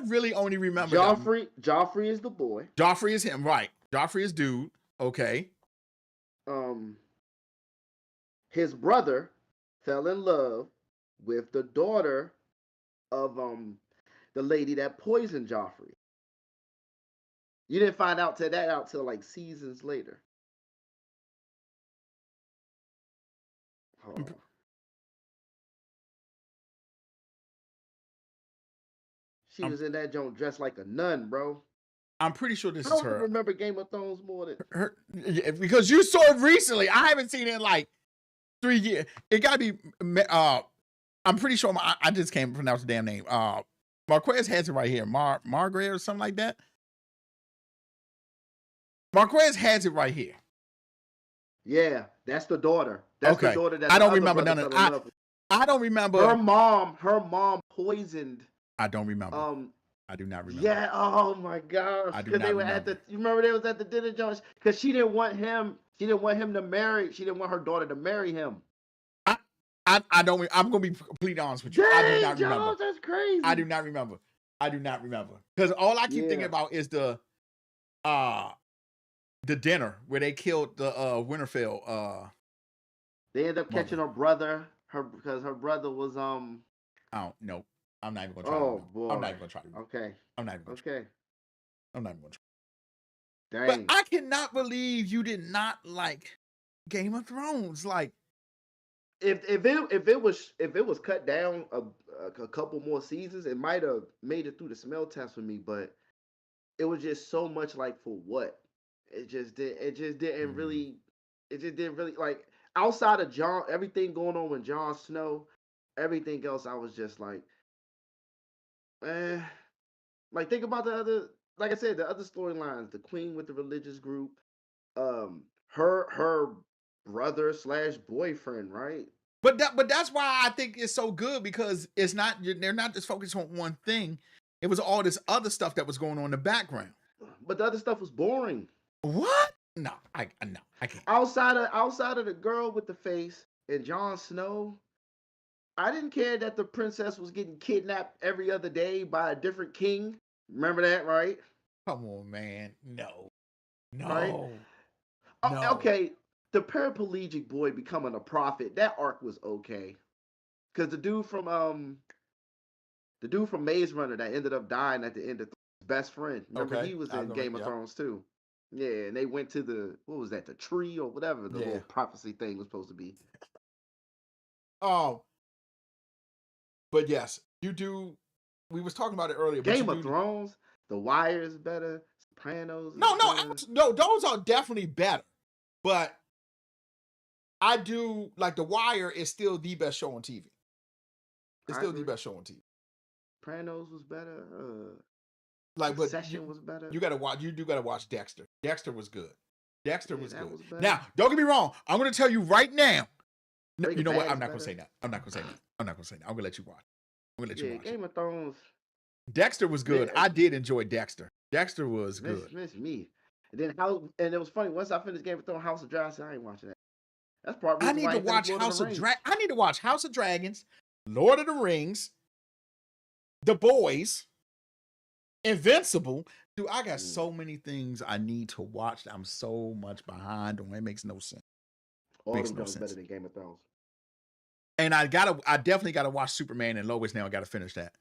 really only remember Joffrey is the boy. Joffrey is him, right? Joffrey is dude. Okay. His brother fell in love with the daughter of the lady that poisoned Joffrey. You didn't find out till like seasons later. Oh. She was in that joint dressed like a nun, bro. I'm pretty sure this is her. I don't remember Game of Thrones more than her, because you saw it recently. I haven't seen it in like 3 years. It gotta be. I'm pretty sure. I just can't pronounce the damn name. Marquez has it right here. Margaret or something like that. Marquez has it right here. Yeah, that's the daughter. That's okay. The daughter that I don't remember none of. I don't remember. Her mom poisoned. I don't remember. I do not remember. Yeah. Oh my gosh. I do not remember. You remember they was at the dinner, Jones? Because she didn't want him. She didn't want him to marry. She didn't want her daughter to marry him. I don't. I'm gonna be completely honest with you. Dang, I do not remember. Jones, that's crazy. I do not remember. Because all I keep thinking about is the dinner where they killed the Winterfell. They ended up catching her brother. Because her brother was I don't know. I'm not even gonna try. Oh boy. I'm not even gonna try. Okay. I'm not even gonna try. I'm not even gonna try. Dang. But I cannot believe you did not like Game of Thrones. Like, if it was cut down a couple more seasons, it might have made it through the smell test for me. But it was just so much like for what? It just didn't really like outside of Jon. Everything going on with Jon Snow, everything else, I was just like. Like think about the other, like I said, the other storylines. The queen with the religious group, her brother / boyfriend, right? But that's why I think it's so good because it's not they're not just focused on one thing. It was all this other stuff that was going on in the background. But the other stuff was boring. What? No, I can't. Outside of the girl with the face and Jon Snow. I didn't care that the princess was getting kidnapped every other day by a different king. Remember that, right? Come on, man. No. Right? No. Okay, the paraplegic boy becoming a prophet, that arc was okay. Because the dude from Maze Runner that ended up dying at the end of his best friend. Remember, he was in Game of Thrones too. Yeah, and they went to the tree or whatever the little prophecy thing was supposed to be. Oh. But yes, you do. We was talking about it earlier. Game of Thrones, The Wire is better. Sopranos. No, those are definitely better. But I do like The Wire is still the best show on TV. It's still the best show on TV. Sopranos was better. Succession was better. You do gotta watch Dexter. Dexter was good. Dexter was good. Now, don't get me wrong. I'm gonna tell you right now. No, you know what? I'm not gonna say that. I'm gonna let you watch. Watch Game of Thrones. Dexter was good. I did enjoy Dexter. Dexter was good. Miss me. And then it was funny. Once I finished Game of Thrones, House of Dragons, I ain't watching that. That's probably I need to watch I need to watch House of Dragons, Lord of the Rings, The Boys, Invincible. Dude, I got so many things I need to watch. I'm so much behind on. It makes no sense. All of them better than Game of Thrones. And I definitely gotta watch Superman and Lois now. I gotta finish that.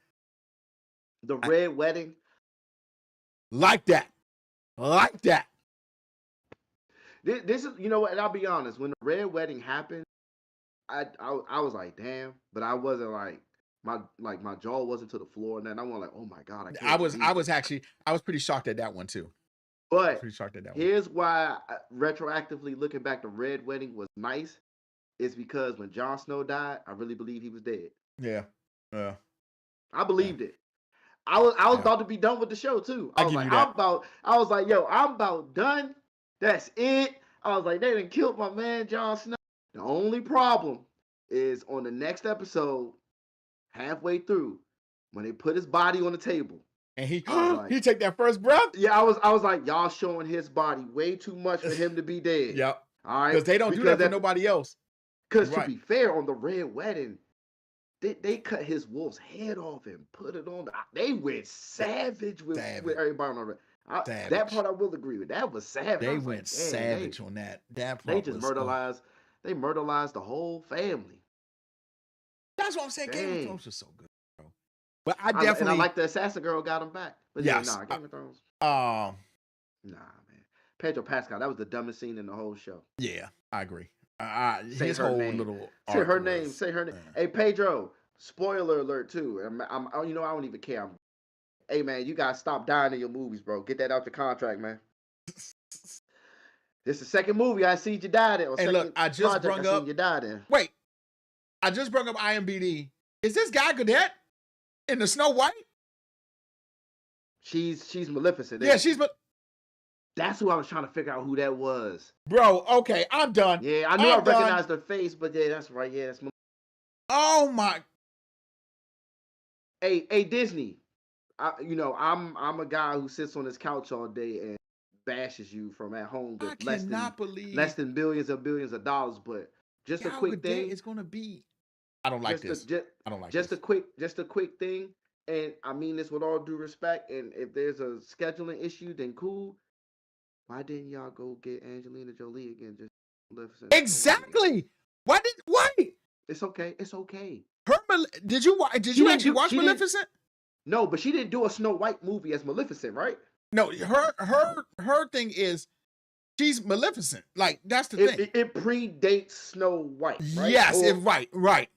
The Red Wedding. Like that. This is, you know what? And I'll be honest. When the red wedding happened, I was like, damn, but I wasn't like my jaw wasn't to the floor, and then I was like, oh my god, I I can't was believe this. actually I was pretty shocked at that one too. I was But pretty shocked at that one. here's why retroactively looking back, the red wedding was nice. Is because when Jon Snow died, I really believe he was dead. Yeah. Yeah. I believed it. I was Yeah. about to be done with the show too. I give you that. I was like, yo, I'm about done. That's it. I was like, they done killed my man Jon Snow. The only problem is on the next episode, halfway through, when they put his body on the table. And he like, he take that first breath. Yeah, I was like, y'all showing his body way too much for him to be dead. Yep. All right. Because they don't do that for nobody else. Because to be fair, on the red wedding, they cut his wolf's head off and put it on. They went savage with everybody on the red. That part I will agree with. That was savage. They went savage on that. That part they just murderized. They murderized the whole family. That's what I'm saying. Game of Thrones was so good, bro. But I like the assassin girl got him back. But yes, yeah, Game of Thrones. Nah, man. Pedro Pascal. That was the dumbest scene in the whole show. Yeah, I agree. His whole name. Little say her name. Say her name. Hey, Pedro. Spoiler alert too. I don't even care. Hey man, you gotta stop dying in your movies, bro. Get that out your contract, man. This is the second movie I see you died in. Hey, look, I just brought up you died in. Wait, I just brought up IMDb. Is this Gal Gadot in the Snow White? She's Maleficent. Yeah, she's. That's who I was trying to figure out who that was. Bro, okay, I'm done. Yeah, I knew I recognized her face, but yeah, that's right. Yeah, that's. Oh my. Hey, Disney. I'm a guy who sits on his couch all day and bashes you from at home with less than billions and billions of dollars. But just a quick thing. It's gonna be. I don't like this. I don't like this. Just a quick thing, and I mean this with all due respect. And if there's a scheduling issue, then cool. Why didn't y'all go get Angelina Jolie again? Just Maleficent. Exactly. Why? It's okay. It's okay. Did you actually watch Maleficent? No, but she didn't do a Snow White movie as Maleficent, right? No, her thing is she's Maleficent. Like that's the thing. It predates Snow White, right? Yes, right.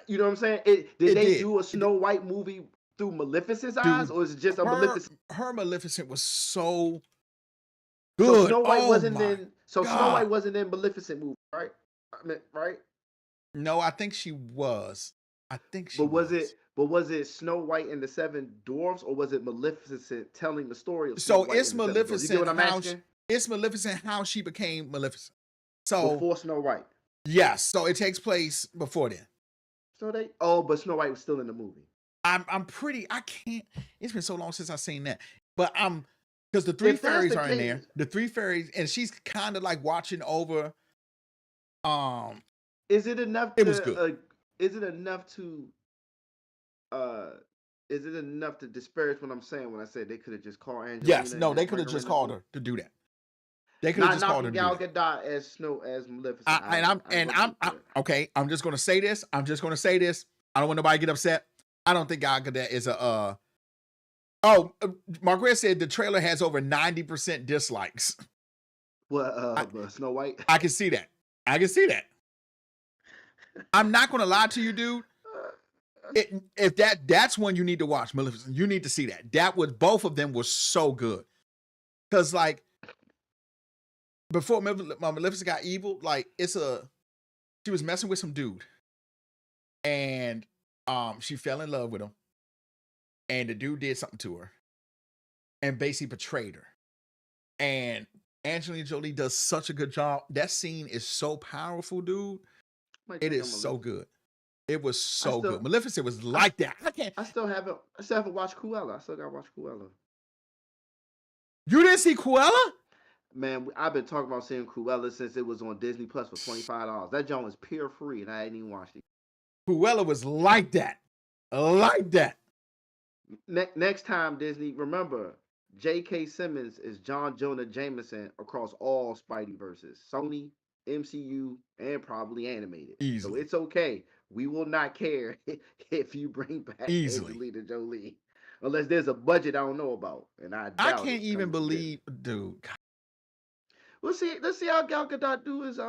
You know what I'm saying? Did they do a Snow White movie through Maleficent's eyes, or is it just a Maleficent? Her Maleficent was so good. So Snow White wasn't in. So God. Snow White wasn't in Maleficent movie, right? Right? No, I think she was. But was it Snow White and the Seven Dwarfs, or was it Maleficent telling the story of So Snow White it's and the Maleficent. You get what I'm asking? It's Maleficent how she became Maleficent. So before Snow White. Yes. So it takes place before then. So but Snow White was still in the movie. I'm pretty. I can't. It's been so long since I've seen that. But because the three fairies are in there. The three fairies, and she's kind of like watching over. Is it enough? It was good. Is it enough to? Is it enough to disparage what I'm saying when I said they could have just called Angelina? Yes, no, they could have just called her to do that. They could have just called her to do that. Gal Gadot as Maleficent. I'm okay. I'm just gonna say this. I don't want nobody to get upset. I don't think Gal Gadot is a. Margaret said the trailer has over 90% dislikes. What? Snow White. I can see that. I'm not gonna lie to you, dude. If that's one you need to watch, Maleficent. You need to see that. Both of them were so good. Cause like before Maleficent got evil, like she was messing with some dude, and she fell in love with him, and the dude did something to her, and basically betrayed her. And Angelina Jolie does such a good job. That scene is so powerful, dude. It is so good. It was so good. Maleficent was like that. I still haven't watched Cruella. I still gotta watch Cruella. You didn't see Cruella? Man, I've been talking about seeing Cruella since it was on Disney Plus for $25. That joint was pure free, and I hadn't even watched it. Cruella was like that. Next time, Disney, remember, J.K. Simmons is John Jonah Jameson across all Spideyverses. Sony, MCU, and probably animated. Easily. So it's okay. We will not care if you bring back Angelina Jolie. Unless there's a budget I don't know about. And I doubt can't even believe, dude. Let's see how Gal Gadot do is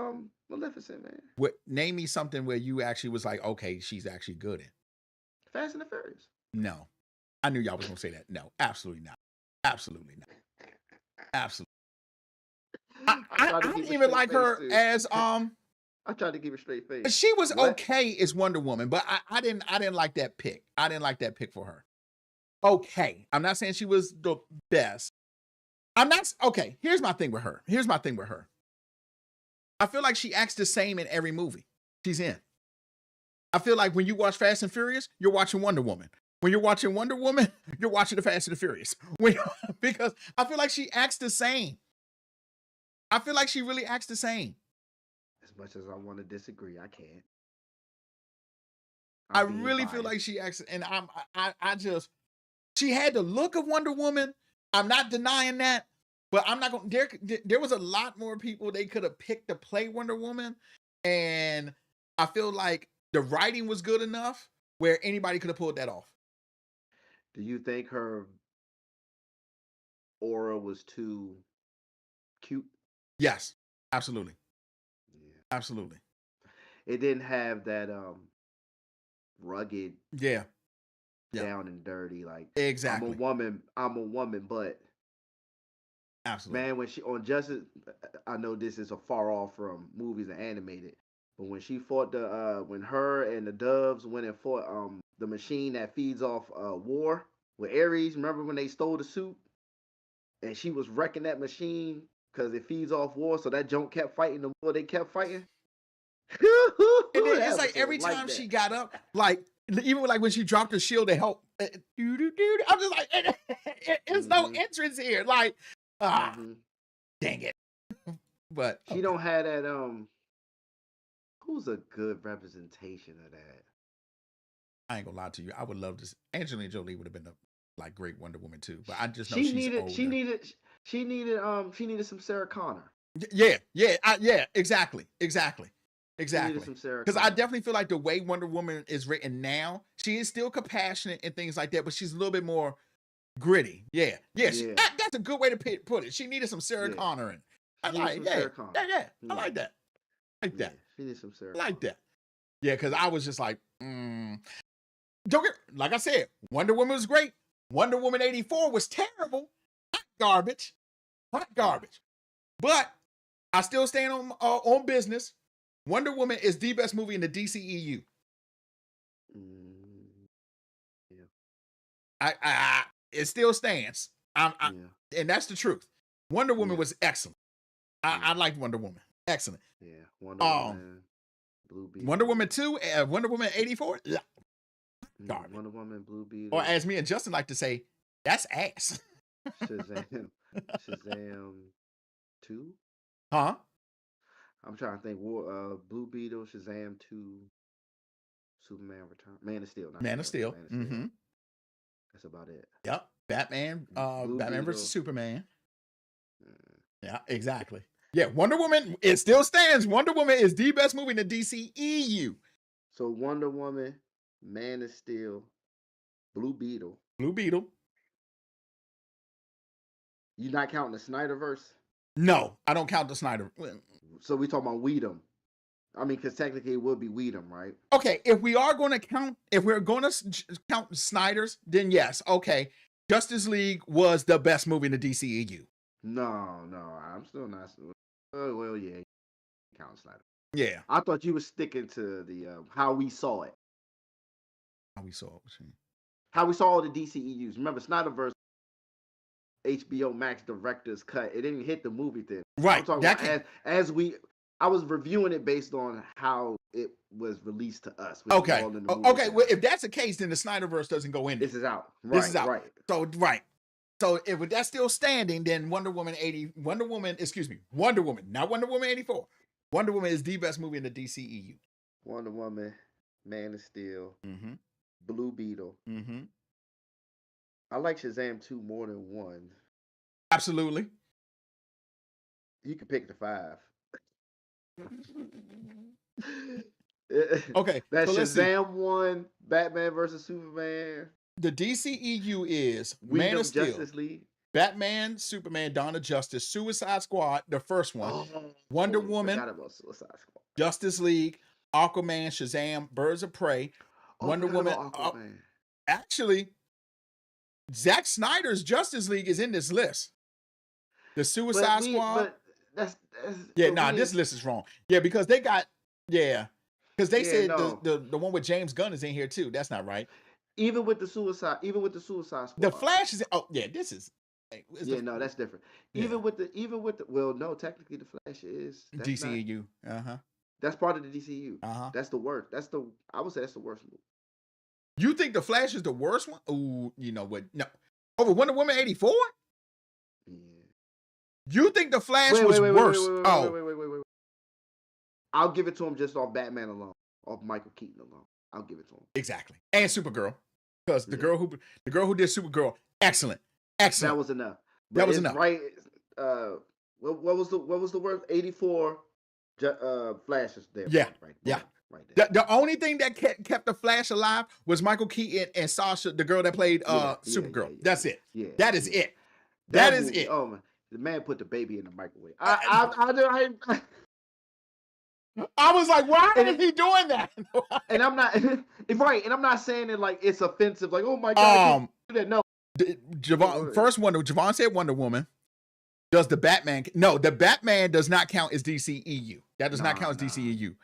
Maleficent, man. Name me something where you actually was like, okay, she's actually good in. Fast and the Furious. No, I knew y'all was gonna say that. No, absolutely not. Absolutely not. Absolutely. I don't even like her too. As I tried to give her straight face. She was okay as Wonder Woman, but I didn't like that pick. I didn't like that pick for her. Okay, I'm not saying she was the best. I'm not okay. Here's my thing with her. I feel like she acts the same in every movie she's in. I feel like when you watch Fast and Furious, you're watching Wonder Woman. When you're watching Wonder Woman, you're watching the Fast and the Furious. Because I feel like she acts the same. I feel like she really acts the same. As much as I want to disagree, I can't. I really feel like she acts, and I just, she had the look of Wonder Woman. I'm not denying that, but I'm not going to, there was a lot more people they could have picked to play Wonder Woman. And I feel like the writing was good enough where anybody could have pulled that off. Do you think her aura was too cute? Yes, absolutely. Yeah. Absolutely. It didn't have that rugged, down and dirty, like exactly. I'm a woman, but absolutely, man, when she on Justice, I know this is a far off from movies and animated, but when she fought when her and the Doves went and fought the machine that feeds off war with Ares, remember when they stole the suit and she was wrecking that machine because it feeds off war, so that junk kept fighting the war they kept fighting. And then it's like every time she got up, like even like when she dropped her shield to help, I'm just like, it's no entrance here. Like, dang it. But she don't have that. Who's a good representation of that? I ain't gonna lie to you. I would love this. Angelina Jolie would have been a like great Wonder Woman too. But I just know she's older. She needed some Sarah Connor. Yeah, exactly. Because I definitely feel like the way Wonder Woman is written now, she is still compassionate and things like that, but she's a little bit more gritty. Yeah. That's a good way to put it. She needed some Sarah Connor in. I like that. I like that. She needs some Sarah. I like that. Yeah, because I was just like, like I said, Wonder Woman was great. Wonder Woman 84 was terrible. Hot garbage. But I still stand on business. Wonder Woman is the best movie in the DCEU. Yeah. It still stands. And that's the truth. Wonder Woman was excellent. I liked Wonder Woman. Excellent. Yeah. Woman, Blue Beetle. Wonder Woman 2, Wonder Woman 84. Garbage. Wonder Woman, Blue Beetle. Or as me and Justin like to say, that's ass. Shazam 2? Huh? I'm trying to think. Blue Beetle, Shazam 2, Superman Return, Man of Steel. Man of Steel. Mm-hmm. That's about it. Yep. Batman. Batman versus Superman. Yeah, exactly. Yeah, Wonder Woman. It still stands. Wonder Woman is the best movie in the DCEU. So Wonder Woman, Man of Steel, Blue Beetle. You not counting the Snyderverse? No, I don't count the Snyder. So we talking about Whedon. I mean, because technically it would be Whedon, right? Okay, if we're going to count Snyder's, then yes. Okay, Justice League was the best movie in the DCEU. No, I'm still not. Well, yeah, count Snyder. Yeah, I thought you were sticking to the how we saw it. How we saw it. How we saw all the DCEUs. Remember, Snyderverse, HBO Max director's cut. It didn't hit the movie theater. Right. I'm talking about I was reviewing it based on how it was released to us. Okay. Okay. Well, if that's the case, then the Snyderverse doesn't go in. This is out. Right. This is out. Right. So if that's still standing, then Wonder Woman, not Wonder Woman 84. Wonder Woman is the best movie in the DCEU. Wonder Woman, Man of Steel, mm-hmm. Blue Beetle. Mm-hmm. I like Shazam 2 more than 1. Absolutely. You can pick the 5. Okay. That's so Shazam 1, Batman versus Superman. The DCEU is Man of Steel. Justice League. Batman, Superman, Dawn of Justice, Suicide Squad, the first one, Wonder Woman, forgot about Suicide Squad. Justice League, Aquaman, Shazam, Birds of Prey, Wonder forgot Woman. about Aquaman. Actually, Zack Snyder's Justice League is in this list. The Suicide Squad. But that's this list is wrong. Yeah, because they got because they said no. the one with James Gunn is in here too. That's not right. Even with the Suicide Squad. The Flash is this is that's different. Yeah. Even with the well, no, technically the Flash is DCEU. That's part of the DCU. That's the worst. I would say that's the worst movie. You think the Flash is the worst one? Ooh, you know what? No. Over Wonder Woman 84? Yeah. You think the Flash was worse? Wait. I'll give it to him just off Batman alone, off Michael Keaton alone. I'll give it to him. Exactly. And Supergirl. Because the girl who did Supergirl, excellent. That was enough. That was enough. Right. What was the word? 84 Flashes there. Yeah. Right there. The only thing that kept the Flash alive was Michael Keaton and Sasha, the girl that played Supergirl. That's it. Yeah. That is it. That is it. Oh man. The man put the baby in the microwave. I was like, why is he doing that? And I'm not right. And I'm not saying it like it's offensive. Like, oh my god, do that. No. Javon said Wonder Woman. Does the Batman? No, the Batman does not count as DCEU. That does not count as DCEU.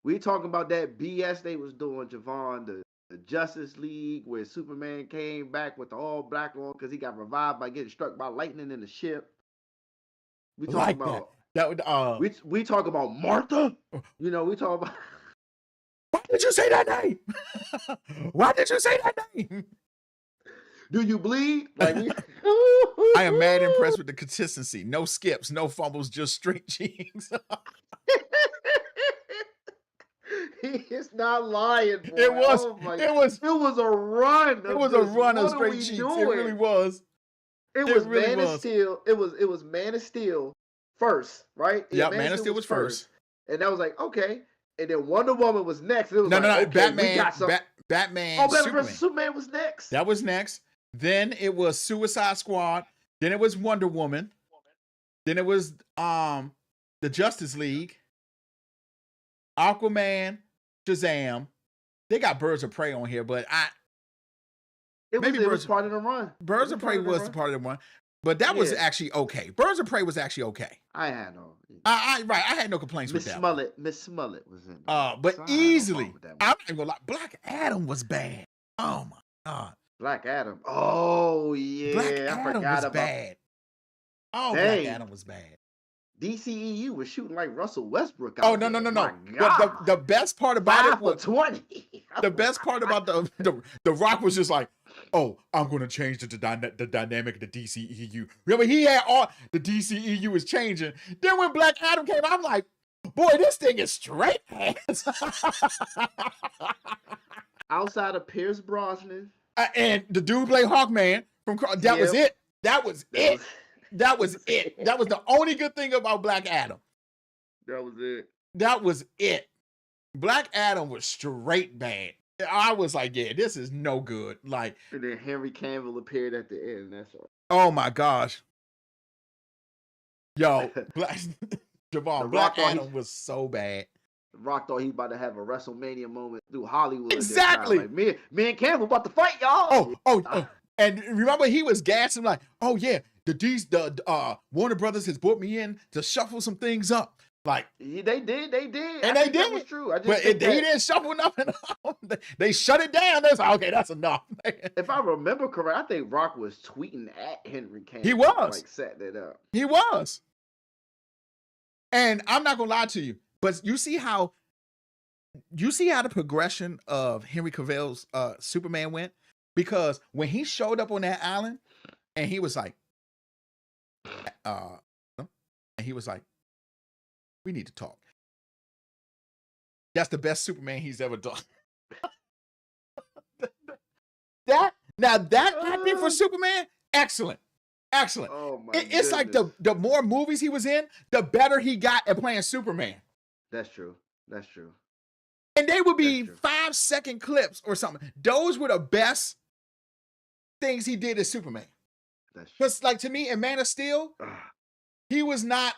We talking about that BS they was doing, Javon, the Justice League, where Superman came back with the all black on because he got revived by getting struck by lightning in the ship. We talking about that. We talk about Martha. You know, we talk about. Why did you say that name? Why did you say that name? Do you bleed? Like I am mad impressed with the consistency. No skips, no fumbles, just straight cheeks. It's not lying, boy. It was. It was a run. It was a run of straight cheeks. Doing? It really was. It was really Man of Steel. It was Man of Steel first, right? Yeah, Man of Steel was first. And that was like, okay. And then Wonder Woman was next. It was no. Okay, Batman. We got some... Batman. Oh, Batman vs Superman was next. That was next. Then it was Suicide Squad. Then it was Wonder Woman. Then it was the Justice League. Aquaman, Shazam. They got Birds of Prey on here, but it was part of the run. Birds of Prey was part of the run, but that was actually okay. Birds of Prey was actually okay. I had no. I had no complaints with that. Miss Smollett was in. But so easily, I'm not even gonna lie. Black Adam was bad. Oh my god. Black Adam. Oh yeah, Black Adam was bad. Oh, Black Adam was bad. DCEU was shooting like Russell Westbrook. No. The best part about it was 20. The best part about the Rock was just like, oh, I'm going to change the dynamic of the DCEU. Remember, he had all the DCEU was changing. Then when Black Adam came, I'm like, boy, this thing is straight ass. Outside of Pierce Brosnan and the dude played Hawkman from was it. That was it. That was it. That was the only good thing about Black Adam. That was it. That was it. Black Adam was straight bad. I was like, yeah, this is no good. Like, and then Henry Cavill appeared at the end. That's all. Oh my gosh. Yo, Black Adam was so bad. The Rock thought he was about to have a WrestleMania moment through Hollywood. Exactly. Like, me and Cavill about to fight, y'all. Oh. And remember, he was gassing like, oh yeah, the Warner Brothers has brought me in to shuffle some things up. Like they did, and they did. That was true. But they didn't shuffle nothing up. They shut it down. That's okay. That's enough. If I remember correct, I think Rock was tweeting at Henry Cavill. He was like setting it up. He was. And I'm not gonna lie to you, but you see how the progression of Henry Cavill's Superman went, because when he showed up on that island, and he was like, we need to talk. That's the best Superman he's ever done. that acting for Superman, excellent. Oh my it's like the more movies he was in, the better he got at playing Superman. That's true. And they would be 5-second clips or something. Those were the best things he did as Superman. Because, like, to me, in Man of Steel, he was not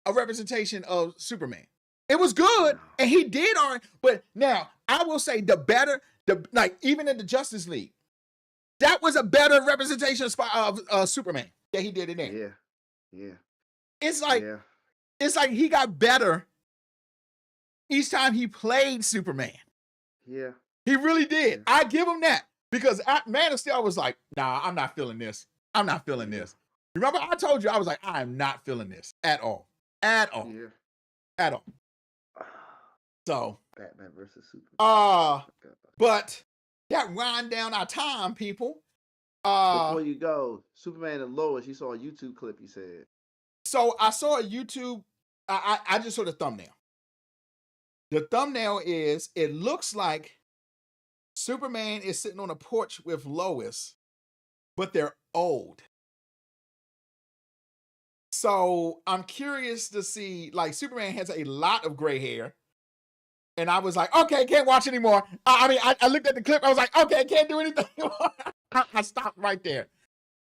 a representation of Superman. It was good, and he did all right. But now, I will say even in the Justice League, that was a better representation of Superman that he did in there. Yeah. It's like he got better each time he played Superman. Yeah. He really did. I give him that. Because Man of Steel, I was like, nah, I'm not feeling this. I'm not feeling this. Remember, I told you, I was like, I am not feeling this at all. At all. Yeah. At all. So. Batman versus Superman. But that wind down our time, people. Before you go, Superman and Lois, you saw a YouTube clip, you said. So I saw a YouTube, I just saw the thumbnail. The thumbnail is, it looks like Superman is sitting on a porch with Lois, but they're old. So I'm curious to see, like, Superman has a lot of gray hair. And I was like, okay, can't watch anymore. I looked at the clip. I was like, okay, can't do anything anymore. I stopped right there.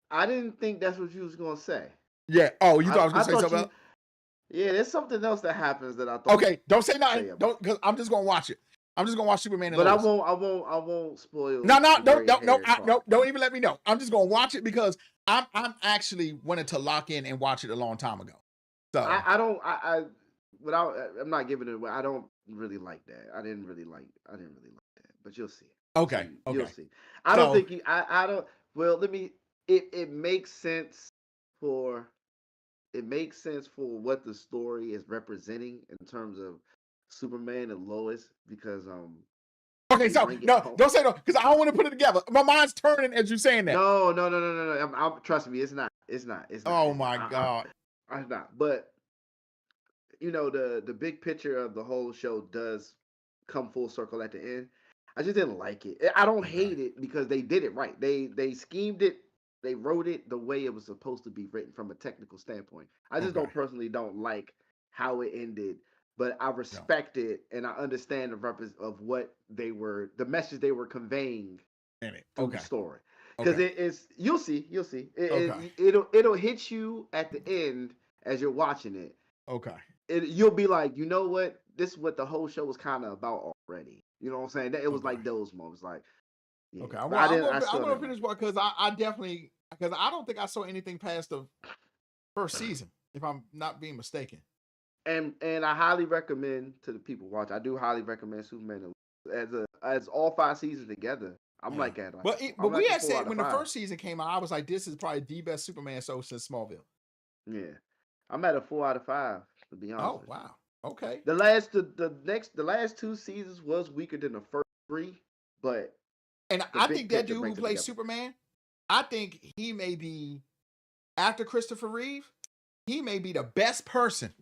I didn't think that's what you was going to say. Yeah. Oh, you thought I was going to say something else? Yeah, there's something else that happens that I thought. Okay, don't say nothing. Don't, because I'm just going to watch it. I'm just going to watch Superman and Lois. I won't spoil. No, don't even let me know. I'm just going to watch it because I'm actually wanted to lock in and watch it a long time ago. So I'm not giving it away. I don't really like that. I didn't really like that, but you'll see. Okay. You'll see. I don't think I don't. Well, it makes sense for what the story is representing in terms of Superman and Lois because Okay, so no, don't say no because I don't want to put it together. My mind's turning as you're saying that. No. Trust me, it's not. Oh my God, it's not. But you know, the big picture of the whole show does come full circle at the end. I just didn't like it. I don't hate it because they did it right. They schemed it. They wrote it the way it was supposed to be written from a technical standpoint. I just don't like how it ended, but I respect it and I understand of what the message they were conveying through the story. Because it's you'll see. It'll hit you at the end as you're watching it. Okay. You'll be like, you know what? This is what the whole show was kind of about already. You know what I'm saying? It was like those moments. Like, yeah. Okay. I'm gonna finish one because I definitely because I don't think I saw anything past the first season, if I'm not being mistaken. And I highly recommend to the people watch. I do highly recommend Superman as all 5 seasons together. I'm like at but we had said when the first season came out, I was like, this is probably the best Superman show since Smallville. Yeah, I'm at a 4 out of 5 to be honest. Oh wow. Okay. The last 2 seasons was weaker than the first 3, but I think that dude who plays Superman, I think he may be after Christopher Reeve, he may be the best person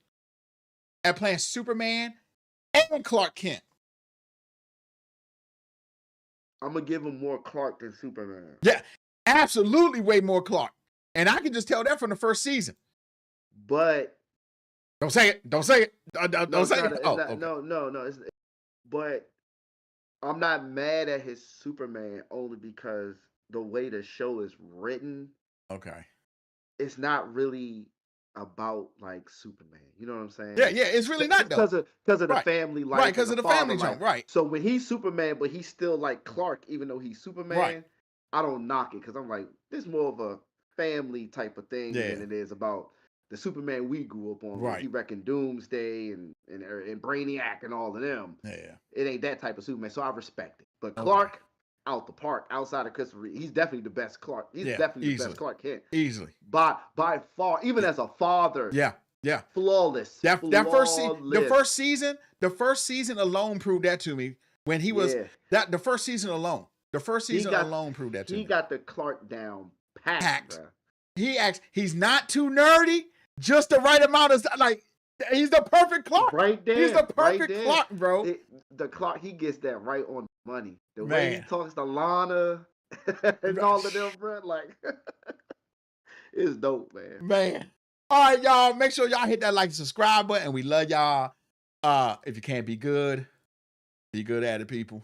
at playing Superman and Clark Kent. I'm gonna give him more Clark than Superman. Yeah, absolutely, way more Clark, and I can just tell that from the first season. But don't say it. Don't say it. Don't say it. No. But I'm not mad at his Superman only because the way the show is written. Okay. It's not really about like Superman. You know what I'm saying? Yeah. It's really not though. Because of the family life. Right. Because of the family jump. Right. So when he's Superman, but he's still like Clark, even though he's Superman. Right. I don't knock it because I'm like, this is more of a family type of thing than it is about the Superman we grew up on. Right. He reckoned Doomsday and Brainiac and all of them. Yeah. It ain't that type of Superman, so I respect it. But Clark, out the park, outside of Christopher Reeve, he's definitely the best Clark. He's definitely the best Clark Kent. Easily. By far, even as a father. Yeah. Flawless. The first season alone proved that to me. When he was the first season alone. The first season alone proved that to me. He got the Clark down packed. He's not too nerdy, just the right amount of like he's the perfect Clark. Right there. He's the perfect Clark, bro. The Clark, he gets that right on the money. The way he talks to Lana and all of them, bro, like it's dope, man. All right, y'all. Make sure y'all hit that like and subscribe button. We love y'all. If you can't be good at it, people.